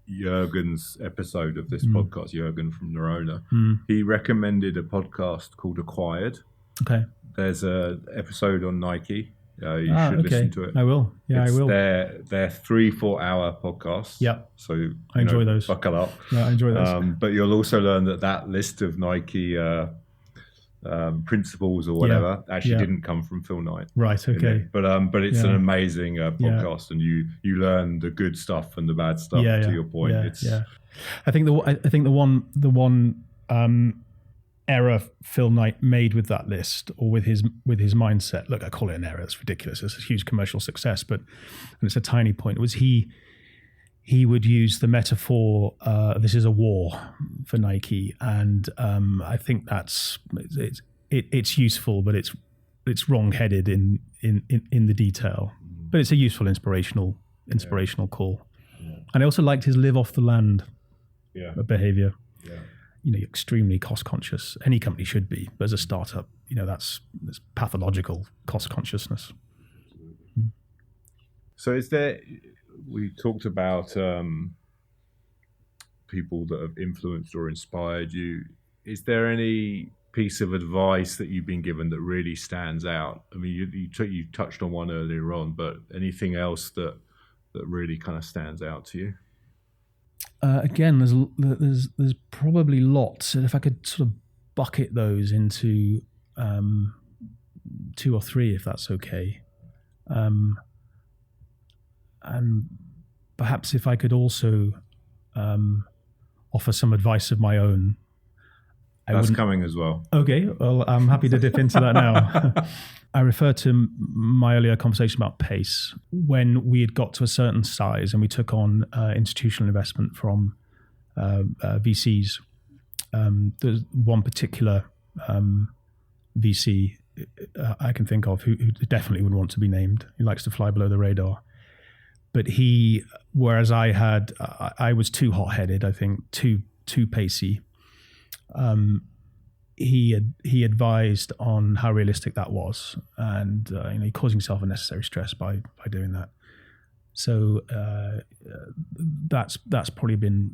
Jürgen's episode of this podcast, Jürgen from Neurona. He recommended a podcast called Acquired. Okay. There's an episode on Nike. You should listen to it. I will. Yeah, I will. They're 3-4 hour podcasts. Yeah. So I enjoy those. Buckle up. Yeah, I enjoy those. But you'll also learn that list of Nike principles or whatever actually didn't come from Phil Knight. Right. Okay. But it's an amazing podcast, and you learn the good stuff and the bad stuff. To your point, I think the one error Phil Knight made with that list, or with his mindset. Look, I call it an error. It's ridiculous. It's a huge commercial success, but and it's a tiny point. It was he would use the metaphor, this is a war for Nike, and I think it's useful, but it's wrong-headed in the detail. But it's a useful inspirational call. Yeah. And I also liked his live off the land behavior. Yeah. Extremely cost conscious. Any company should be, but as a startup, that's pathological cost consciousness. So we talked about people that have influenced or inspired you. Is there any piece of advice that you've been given that really stands out? I mean, you touched on one earlier on, but anything else that really kind of stands out to you? Again, there's probably lots, and if I could sort of bucket those into 2 or 3, if that's okay, and perhaps if I could also offer some advice of my own. That's coming as well. Okay, well, I'm happy to dip into that now. I refer to my earlier conversation about pace. When we had got to a certain size and we took on institutional investment from VCs, there's one particular VC I can think of who definitely would want to be named. He likes to fly below the radar. But whereas I was too hot-headed, I think, too pacey, he advised on how realistic that was, and he caused himself unnecessary stress by doing that. So that's probably been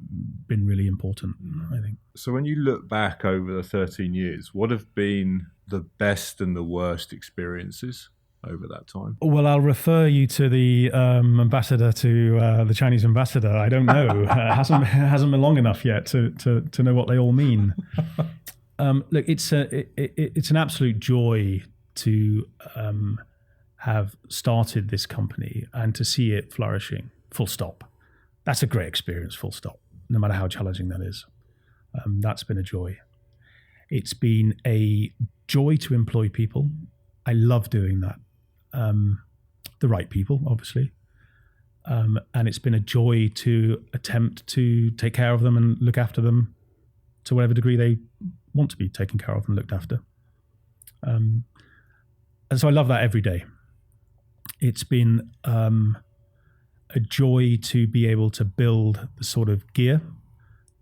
really important, I think. So when you look back over the 13 years, what have been the best and the worst experiences over that time? Well, I'll refer you to the ambassador, to the Chinese ambassador. I don't know. Hasn't been long enough yet to know what they all mean. Look, it's an absolute joy to have started this company and to see it flourishing. Full stop. That's a great experience. Full stop. No matter how challenging that is, that's been a joy. It's been a joy to employ people. I love doing that. The right people, obviously. And it's been a joy to attempt to take care of them and look after them to whatever degree they want to be taken care of and looked after. And so I love that every day. It's been a joy to be able to build the sort of gear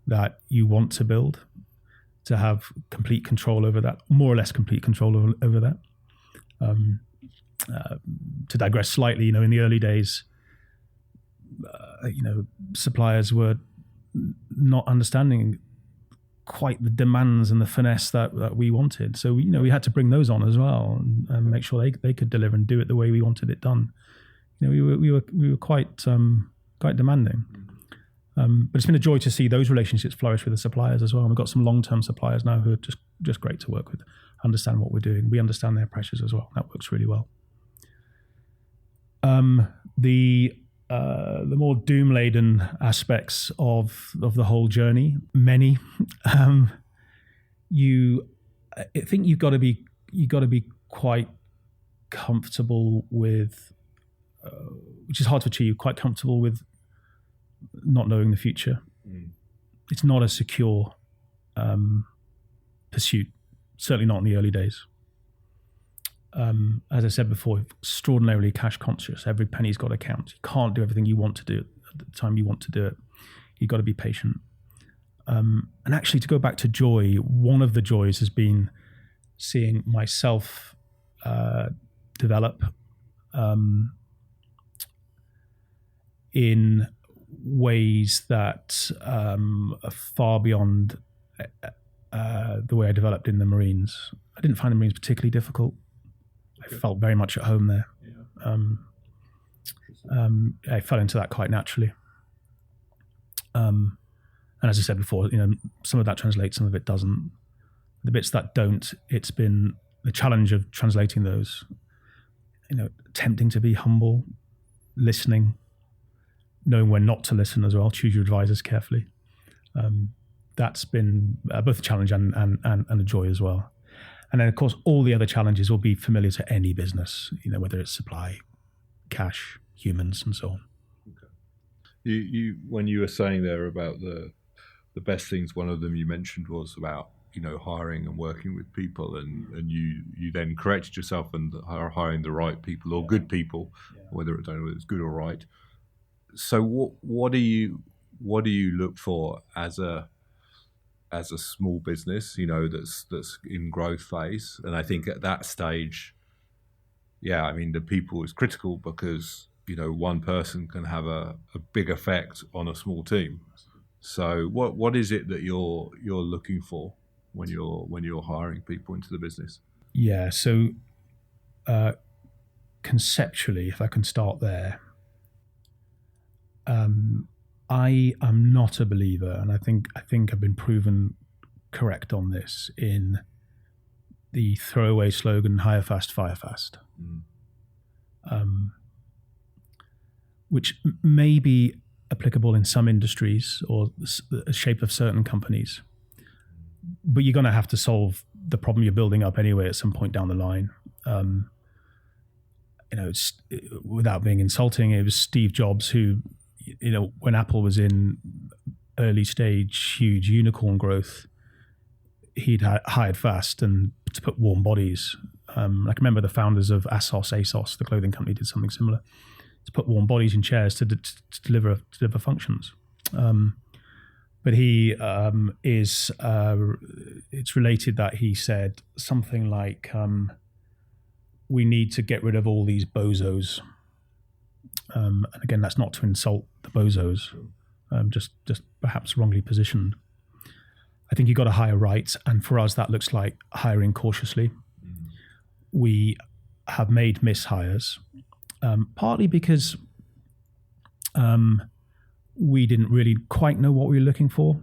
that you want to build, to have complete control over that, more or less complete control over that. To digress slightly, in the early days, suppliers were not understanding quite the demands and the finesse that we wanted. So we had to bring those on as well and make sure they could deliver and do it the way we wanted it done. We were quite demanding. But it's been a joy to see those relationships flourish with the suppliers as well. And we've got some long-term suppliers now who are just great to work with, understand what we're doing. We understand their pressures as well. That works really well. The more doom-laden aspects of the whole journey, many. I think you've got to be quite comfortable with, which is hard to achieve. Quite comfortable with not knowing the future. It's not a secure pursuit. Certainly not in the early days. As I said before, extraordinarily cash conscious. Every penny's got to count. You can't do everything you want to do at the time you want to do it. You've got to be patient. And actually, to go back to joy, one of the joys has been seeing myself develop in ways that are far beyond the way I developed in the Marines. I didn't find the Marines particularly difficult. I felt very much at home there. I fell into that quite naturally. And as I said before, some of that translates, some of it doesn't. The bits that don't, it's been the challenge of translating those, attempting to be humble, listening, knowing when not to listen as well, choose your advisors carefully. that's been both a challenge and a joy as well. And then, of course, all the other challenges will be familiar to any business, whether it's supply, cash, humans, and so on. Okay. You when you were saying there about the best things, one of them you mentioned was about hiring and working with people, and you then corrected yourself and are hiring the right people or good people, whether it's good or right. So what do you look for as a small business, that's in growth phase? And I think at that stage, the people is critical, because one person can have a big effect on a small team. So what is it that you're looking for when you're hiring people into the business? Yeah. So conceptually, if I can start there, I am not a believer, and I think I've been proven correct on this, in the throwaway slogan "hire fast, fire fast," which may be applicable in some industries or the shape of certain companies, but you're going to have to solve the problem you're building up anyway at some point down the line. It's, without being insulting, it was Steve Jobs who, when Apple was in early stage, huge unicorn growth, he'd hired fast and to put warm bodies. I can remember the founders of ASOS, the clothing company, did something similar, to put warm bodies in chairs to deliver functions. But he it's related that he said something like, we need to get rid of all these bozos. And again, that's not to insult the bozos, just perhaps wrongly positioned. I think you've got to hire right, and for us that looks like hiring cautiously. We have made mishires, partly because we didn't really quite know what we were looking for.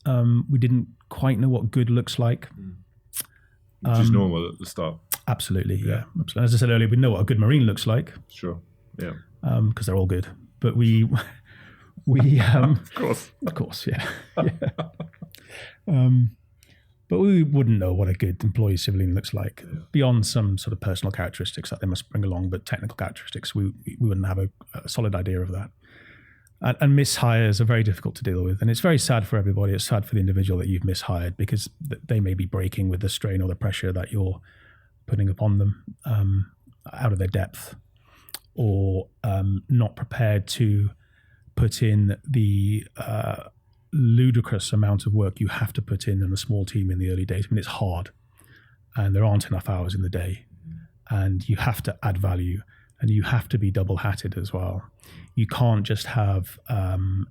We didn't quite know what good looks like. Which is normal at the start. Absolutely, yeah. Absolutely. As I said earlier, we know what a good Marine looks like. Sure, yeah. Because they're all good. But we of course, yeah. But we wouldn't know what a good employee civilian looks like, beyond some sort of personal characteristics that they must bring along, but technical characteristics, we wouldn't have a solid idea of that. And mishires are very difficult to deal with. And it's very sad for everybody. It's sad for the individual that you've mishired, because they may be breaking with the strain or the pressure that you're putting upon them, out of their depth, or not prepared to put in the ludicrous amount of work you have to put in a small team in the early days. I mean, it's hard, and there aren't enough hours in the day, and you have to add value, and you have to be double-hatted as well. You can't just have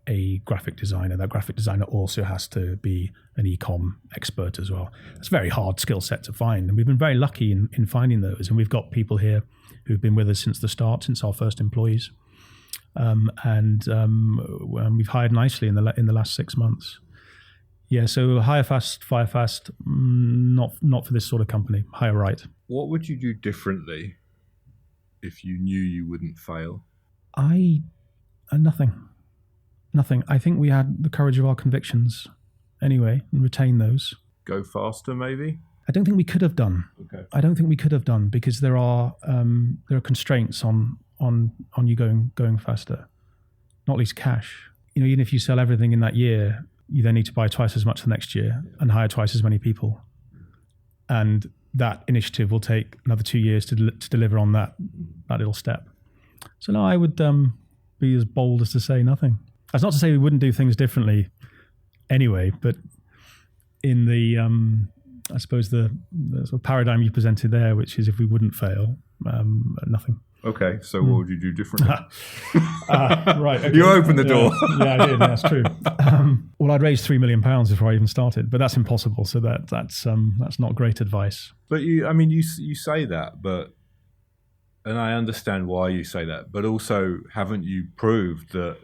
a graphic designer. That graphic designer also has to be an e-com expert as well. It's a very hard skill set to find, and we've been very lucky in finding those. And we've got people here who've been with us since the start, since our first employees. And we've hired nicely in the last 6 months. Yeah, so hire fast, fire fast, not for this sort of company. Hire right. What would you do differently if you knew you wouldn't fail? Nothing. I think we had the courage of our convictions anyway, and retain those. Go faster, maybe? I don't think we could have done. Okay. I don't think we could have done, because there are constraints on you going faster, not least cash. Even if you sell everything in that year, you then need to buy twice as much the next year and hire twice as many people. And that initiative will take another 2 years to deliver on that little step. So no, I would be as bold as to say nothing. That's not to say we wouldn't do things differently anyway, but in the, I suppose the sort of paradigm you presented there, which is if we wouldn't fail, nothing. Okay, so what would you do differently? Right. Okay. You opened the door. Yeah, I did. That's true. Well, I'd raised £3 million before I even started, but that's impossible. So that's not great advice. But you say that, and I understand why you say that, but also haven't you proved that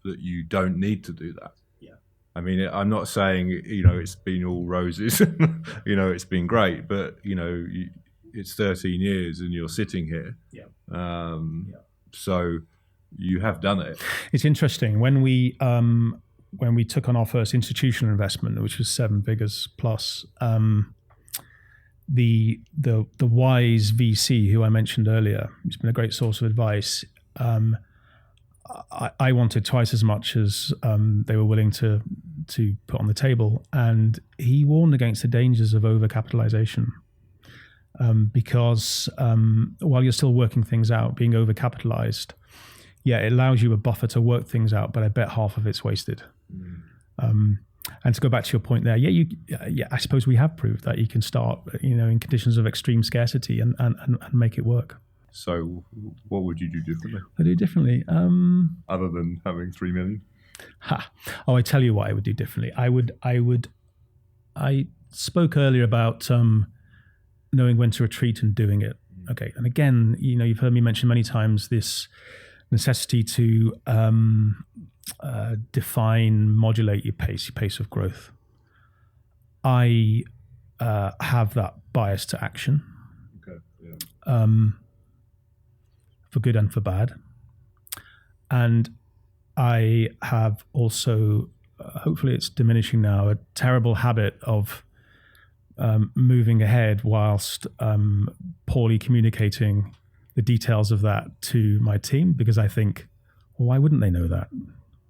you don't need to do that? Yeah. I mean, I'm not saying it's been all roses, it's been great, but it's 13 years and you're sitting here. Yeah. So you have done it. It's interesting when we when we took on our first institutional investment, which was 7 figures plus, the wise VC who I mentioned earlier, who's been a great source of advice, I wanted twice as much as they were willing to put on the table, and he warned against the dangers of overcapitalization. Because while you're still working things out, being overcapitalized, it allows you a buffer to work things out, but I bet half of it's wasted. And to go back to your point there, I suppose we have proved that you can start, in conditions of extreme scarcity and make it work. So what would you do differently? I do differently. Other than having 3 million? I tell you what I would do differently. I spoke earlier about knowing when to retreat and doing it. Okay. And again, you've heard me mention many times this necessity to modulate your pace of growth. I have that bias to action. Okay. Yeah. For good and for bad. And I have also, hopefully it's diminishing now, a terrible habit of moving ahead whilst poorly communicating the details of that to my team, because I think, well, why wouldn't they know that?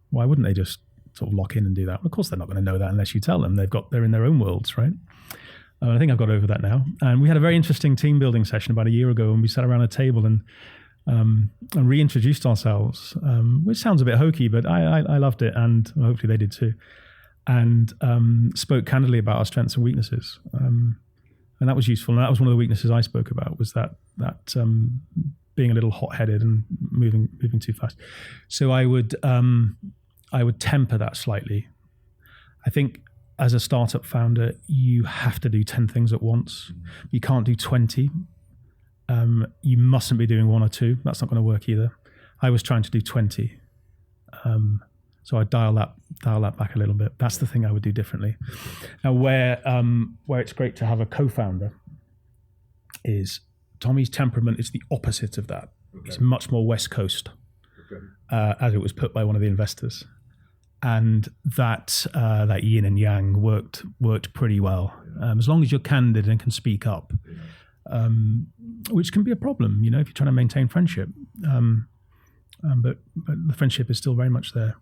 Why wouldn't they just sort of lock in and do that? Well, of course they're not going to know that unless you tell them. They're in their own worlds, right? I think I've got over that now. And we had a very interesting team building session about a year ago, and we sat around a table and reintroduced ourselves, which sounds a bit hokey, but I loved it, and hopefully they did too. And spoke candidly about our strengths and weaknesses, and that was useful. And that was one of the weaknesses I spoke about, was that being a little hot-headed and moving too fast. So I would temper that slightly. I think as a startup founder, you have to do 10 things at once. You can't do 20. You mustn't be doing 1 or 2. That's not going to work either. I was trying to do 20. So I dial that back a little bit. That's the thing I would do differently. Now, where it's great to have a co-founder is Tommy's temperament is the opposite of that. Okay. It's much more West Coast, as it was put by one of the investors, and that yin and yang worked pretty well. As long as you're candid and can speak up, which can be a problem, if you're trying to maintain friendship. But the friendship is still very much there.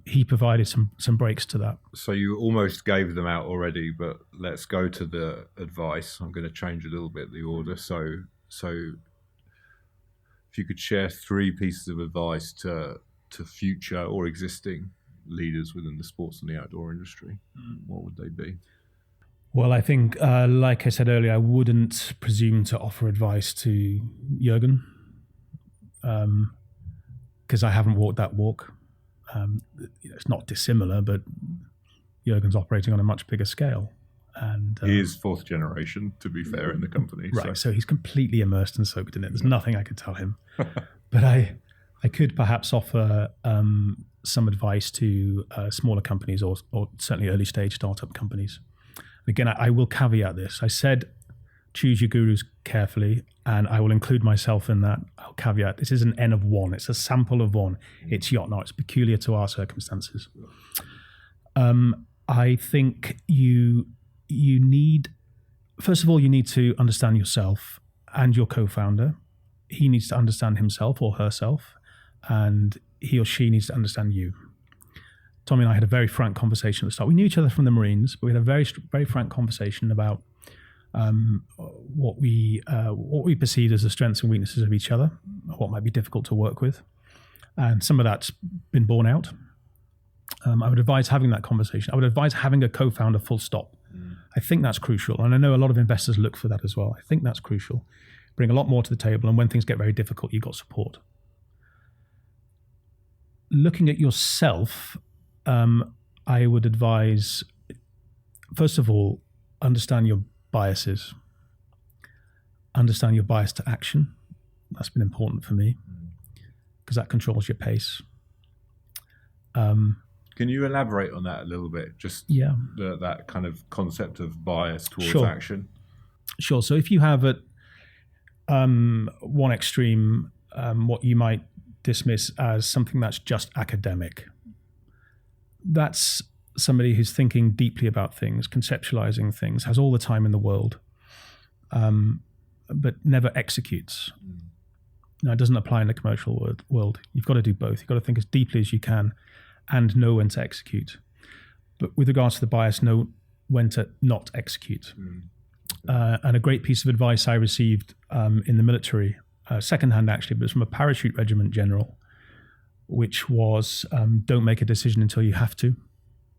He provided some breaks to that. So you almost gave them out already, but let's go to the advice. I'm going to change a little bit the order. So if you could share 3 pieces of advice to future or existing leaders within the sports and the outdoor industry, what would they be? Well, I think, like I said earlier, I wouldn't presume to offer advice to Jürgen, because I haven't walked that walk. It's not dissimilar, but Jürgen's operating on a much bigger scale. And he is 4th generation, to be fair, in the company. Right, so he's completely immersed and soaked in it. There's nothing I could tell him. But I could perhaps offer some advice to smaller companies or certainly early stage startup companies. Again, I will caveat this. I said choose your gurus carefully, and I will include myself in that. I'll caveat, this is an N of 1. It's a sample of 1. It's Jöttnar. It's peculiar to our circumstances. I think you need, first of all, you need to understand yourself and your co-founder. He needs to understand himself or herself, and he or she needs to understand you. Tommy and I had a very frank conversation at the start. We knew each other from the Marines, but we had a very, very frank conversation about what we perceived as the strengths and weaknesses of each other, what might be difficult to work with, and some of that's been borne out. I would advise having that conversation. I would advise having a co-founder, full stop. I think that's crucial, and I know a lot of investors look for that as well. I think that's crucial. Bring a lot more to the table, and when things get very difficult, you've got support. Looking at yourself, I would advise, first of all, understand your biases. Understand your bias to action. That's been important for me because that controls your pace. Can you elaborate on that a little bit? Just that kind of concept of bias towards action. Sure. So if you have at one extreme, what you might dismiss as something that's just academic, that's somebody who's thinking deeply about things, conceptualizing things, has all the time in the world, but never executes. Now, it doesn't apply in the commercial world. You've got to do both. You've got to think as deeply as you can and know when to execute. But with regards to the bias, know when to not execute. And a great piece of advice I received in the military, secondhand actually, but it was from a parachute regiment general, which was don't make a decision until you have to.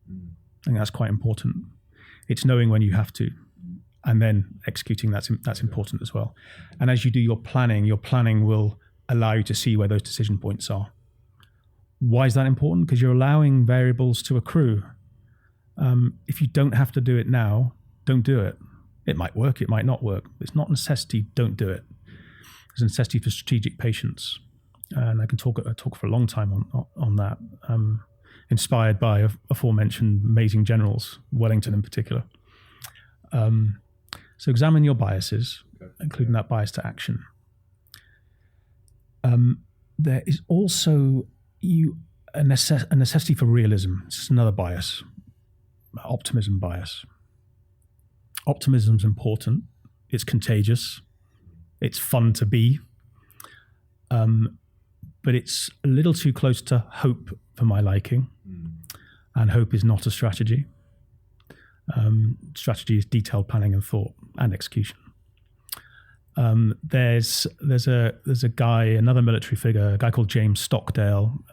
I think that's quite important. It's knowing when you have to, and then executing, that's important as well. And as you do your planning will allow you to see where those decision points are. Why is that important? Because you're allowing variables to accrue. If you don't have to do it now, don't do it. It might work, it might not work. It's not a necessity, don't do it. There's a necessity for strategic patience. And I can talk for a long time on that. Inspired by aforementioned amazing generals, Wellington in particular. So examine your biases, including that bias to action. There is also a necessity for realism. It's just another bias, optimism bias. Optimism's important. It's contagious. It's fun to be. But it's a little too close to hope for my liking. And hope is not a strategy. Strategy is detailed planning and thought and execution. There's a guy, another military figure, a guy called James Stockdale.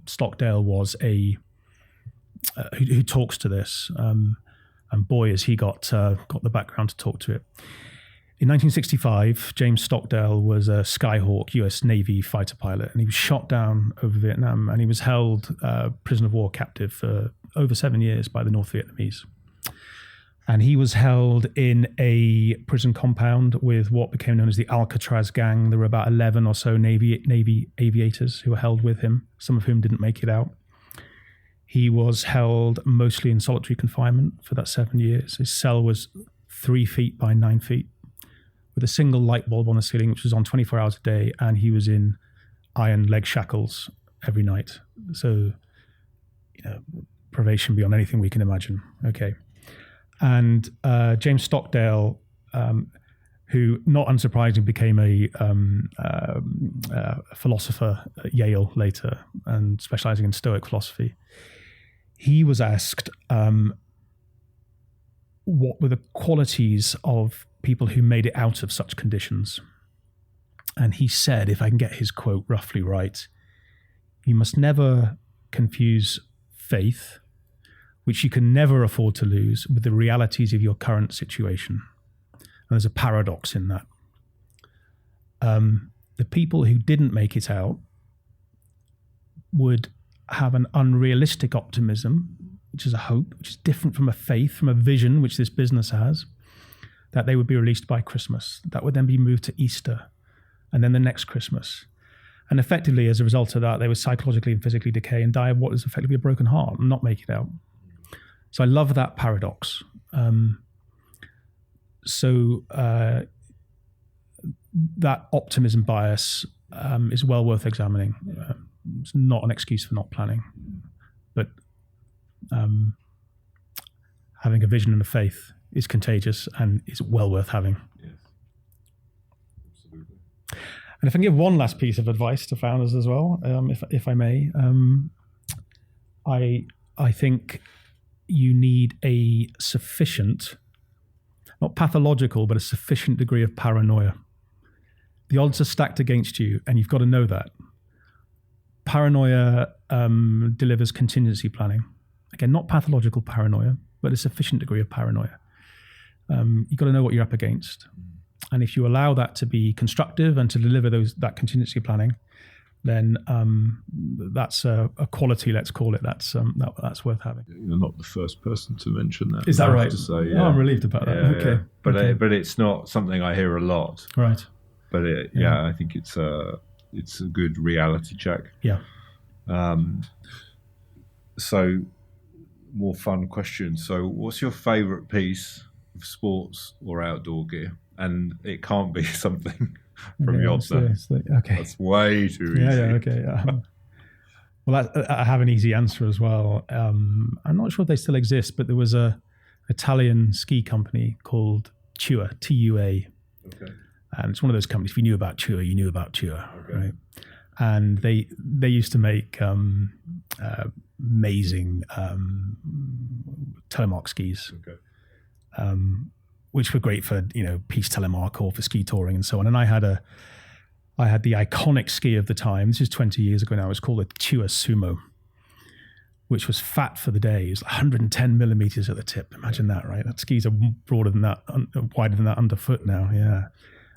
Stockdale was who talks to this, and boy, has he got the background to talk to it. In 1965, James Stockdale was a Skyhawk US Navy fighter pilot, and he was shot down over Vietnam, and he was held prisoner of war captive for over 7 years by the North Vietnamese. And he was held in a prison compound with what became known as the Alcatraz gang. There were about 11 or so Navy aviators who were held with him, some of whom didn't make it out. He was held mostly in solitary confinement for that 7 years. His cell was 3 feet by 9 feet, with a single light bulb on the ceiling, which was on 24 hours a day, and he was in iron leg shackles every night. So, privation beyond anything we can imagine. Okay. And James Stockdale, who, not unsurprisingly, became a philosopher at Yale later and specializing in Stoic philosophy, he was asked what were the qualities of people who made it out of such conditions. And he said, if I can get his quote roughly right, you must never confuse faith, which you can never afford to lose, with the realities of your current situation. And there's a paradox in that. The people who didn't make it out would have an unrealistic optimism, which is a hope, which is different from a faith, from a vision, which this business has, that they would be released by Christmas. That would then be moved to Easter, and then the next Christmas. And effectively, as a result of that, they would psychologically and physically decay and die of what is effectively a broken heart and not make it out. So I love that paradox. That optimism bias is well worth examining. It's not an excuse for not planning, but having a vision and a faith is contagious and is well worth having. Yes, absolutely. And if I can give one last piece of advice to founders as well, if I may, I think you need a sufficient, not pathological, but a sufficient degree of paranoia. The odds are stacked against you, and you've got to know that. Paranoia delivers contingency planning. Again, not pathological paranoia, but a sufficient degree of paranoia. You've got to know what you're up against. And if you allow that to be constructive and to deliver that contingency planning, then that's a quality, let's call it, that's worth having. You're not the first person to mention that. Is that right? To say, yeah. Oh, I'm relieved about that. Yeah, okay. Yeah. But it's not something I hear a lot. Right. But I think it's a good reality check. Yeah. So, more fun question. So, what's your favorite piece of sports or outdoor gear? And it can't be something from Jöttnar. Okay. That's way too easy. Yeah, okay. Well, I have an easy answer as well. I'm not sure if they still exist, but there was a Italian ski company called Tua, Tua. Okay. And it's one of those companies. If you knew about Tua, you knew about Tua, Okay. right? And they used to make amazing telemark skis, Okay. which were great for piste telemark or for ski touring and so on. And I had the iconic ski of the time. This is 20 years ago now. It was called a Tua Sumo, which was fat for the day. It was 110 millimeters at the tip. Imagine that, right? That skis are broader than that, wider than that underfoot now. Yeah.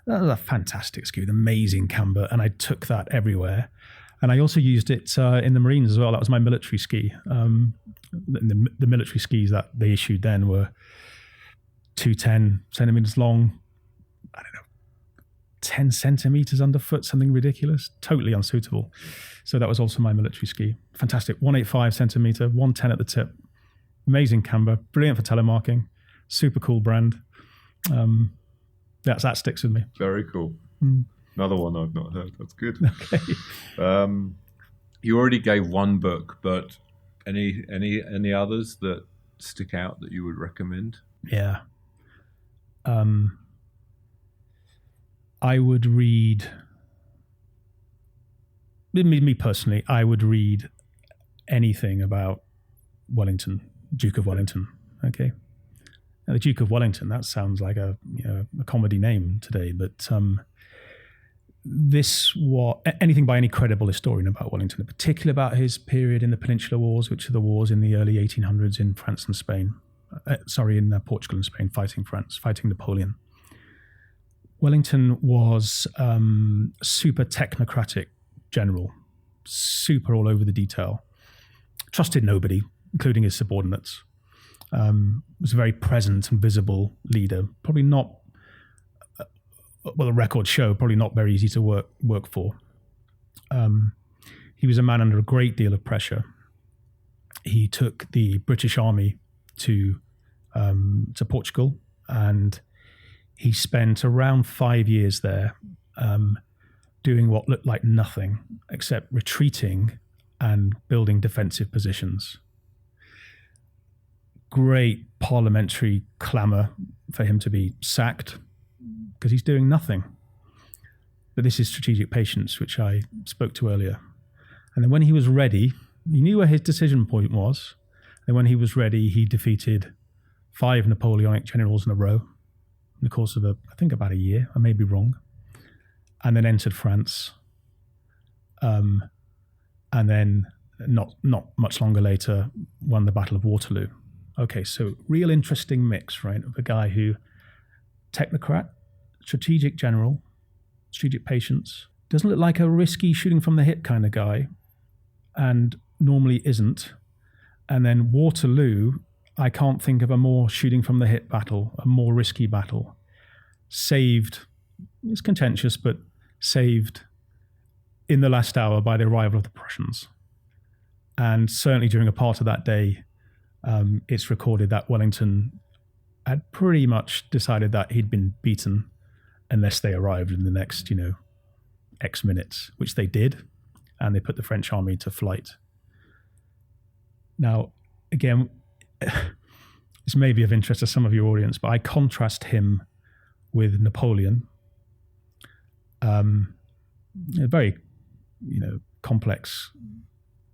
That was a fantastic ski with amazing camber. And I took that everywhere. And I also used it in the Marines as well. That was my military ski. The military skis that they issued then were 210 centimeters long. I don't know, 10 centimeters underfoot, something ridiculous, totally unsuitable. So that was also my military ski. Fantastic. 185 centimeter, 110 at the tip. Amazing camber, brilliant for telemarking, super cool brand. That sticks with me. Very cool. Another one I've not heard. That's good. Okay. You already gave one book, but any others that stick out that you would recommend? Yeah. I would read, me personally, I would read anything about Wellington, Duke of Wellington. Okay. Now, the Duke of Wellington, that sounds like a comedy name today, but anything by any credible historian about Wellington, in particular about his period in the Peninsular Wars, which are the wars in the early 1800s in France and Spain. In Portugal and Spain, fighting France, fighting Napoleon. Wellington was super technocratic general, super all over the detail, trusted nobody, including his subordinates. Was a very present and visible leader. Probably not, the records show, probably not very easy to work for. He was a man under a great deal of pressure. He took the British Army to Portugal, and he spent around 5 years there doing what looked like nothing except retreating and building defensive positions. Great parliamentary clamour for him to be sacked because he's doing nothing. But this is strategic patience, which I spoke to earlier. And then when he was ready, he knew where his decision point was. And when he was ready, he defeated 5 Napoleonic generals in a row in the course of I think about a year. I may be wrong. And then entered France. And then not much longer later, won the Battle of Waterloo. Okay, so real interesting mix, right, of a guy who, technocrat, strategic general, strategic patience, doesn't look like a risky shooting from the hip kind of guy, and normally isn't. And then Waterloo, I can't think of a more shooting from the hip battle, a more risky battle. Saved, it's contentious, but saved in the last hour by the arrival of the Prussians. And certainly during a part of that day, it's recorded that Wellington had pretty much decided that he'd been beaten unless they arrived in the next, X minutes, which they did, and they put the French army to flight. Now, again, this may be of interest to some of your audience, but I contrast him with Napoleon. A very, complex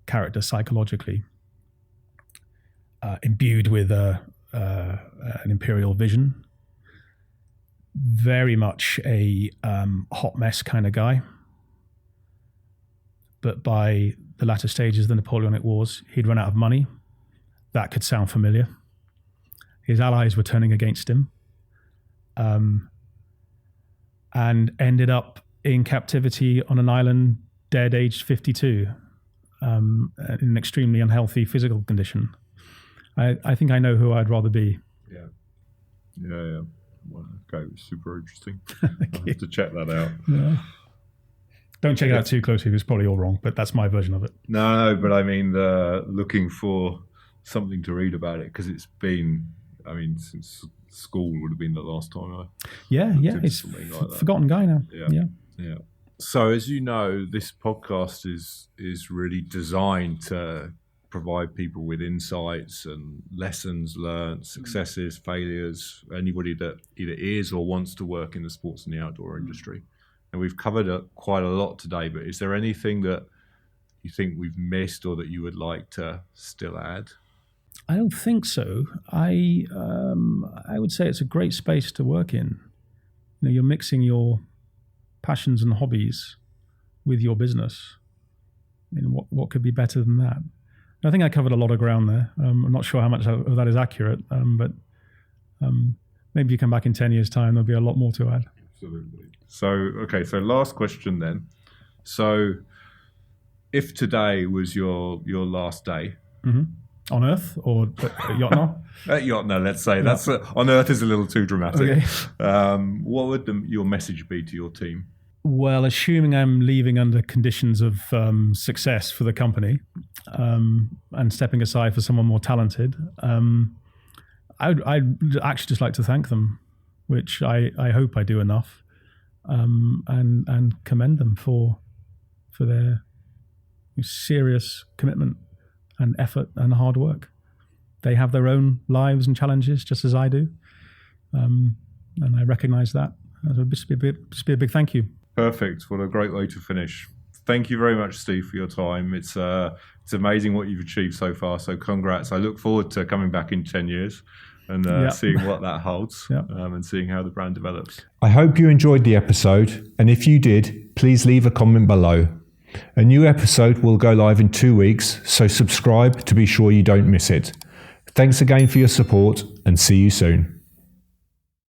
character psychologically. Imbued with an imperial vision, very much a hot mess kind of guy. But by the latter stages of the Napoleonic Wars, he'd run out of money. That could sound familiar. His allies were turning against him, and ended up in captivity on an island, dead, aged 52, in an extremely unhealthy physical condition. I think I know who I'd rather be. Yeah. Well, okay, it was super interesting. I'll have to check that out. Yeah. Don't check it out too closely. It's probably all wrong, but that's my version of it. No, but I mean, looking for something to read about it, because it's been, since school would have been the last time I Yeah, it's something like that. Forgotten guy now. Yeah. So, as you know, this podcast is really designed to provide people with insights and lessons learned, successes, failures, anybody that either is or wants to work in the sports and the outdoor industry. And we've covered quite a lot today, but is there anything that you think we've missed or that you would like to still add? I don't think so. I would say it's a great space to work in. You know, you're mixing your passions and hobbies with your business. I mean, what could be better than that? I think I covered a lot of ground there. I'm not sure how much of that is accurate, but maybe you come back in 10 years' time, there'll be a lot more to add. Absolutely. So last question then. So if today was your last day, on Earth or at Jöttnar? At Jöttnar, let's say. That's on Earth is a little too dramatic. Okay. What would your message be to your team? Well, assuming I'm leaving under conditions of success for the company and stepping aside for someone more talented, I'd actually just like to thank them, which I hope I do enough, and commend them for their serious commitment and effort and hard work. They have their own lives and challenges just as I do, and I recognize that. So just be a big thank you. Perfect. What a great way to finish. Thank you very much, Steve, for your time. It's amazing what you've achieved so far. So congrats. I look forward to coming back in 10 years and seeing what that holds and seeing how the brand develops. I hope you enjoyed the episode. And if you did, please leave a comment below. A new episode will go live in 2 weeks, so subscribe to be sure you don't miss it. Thanks again for your support and see you soon.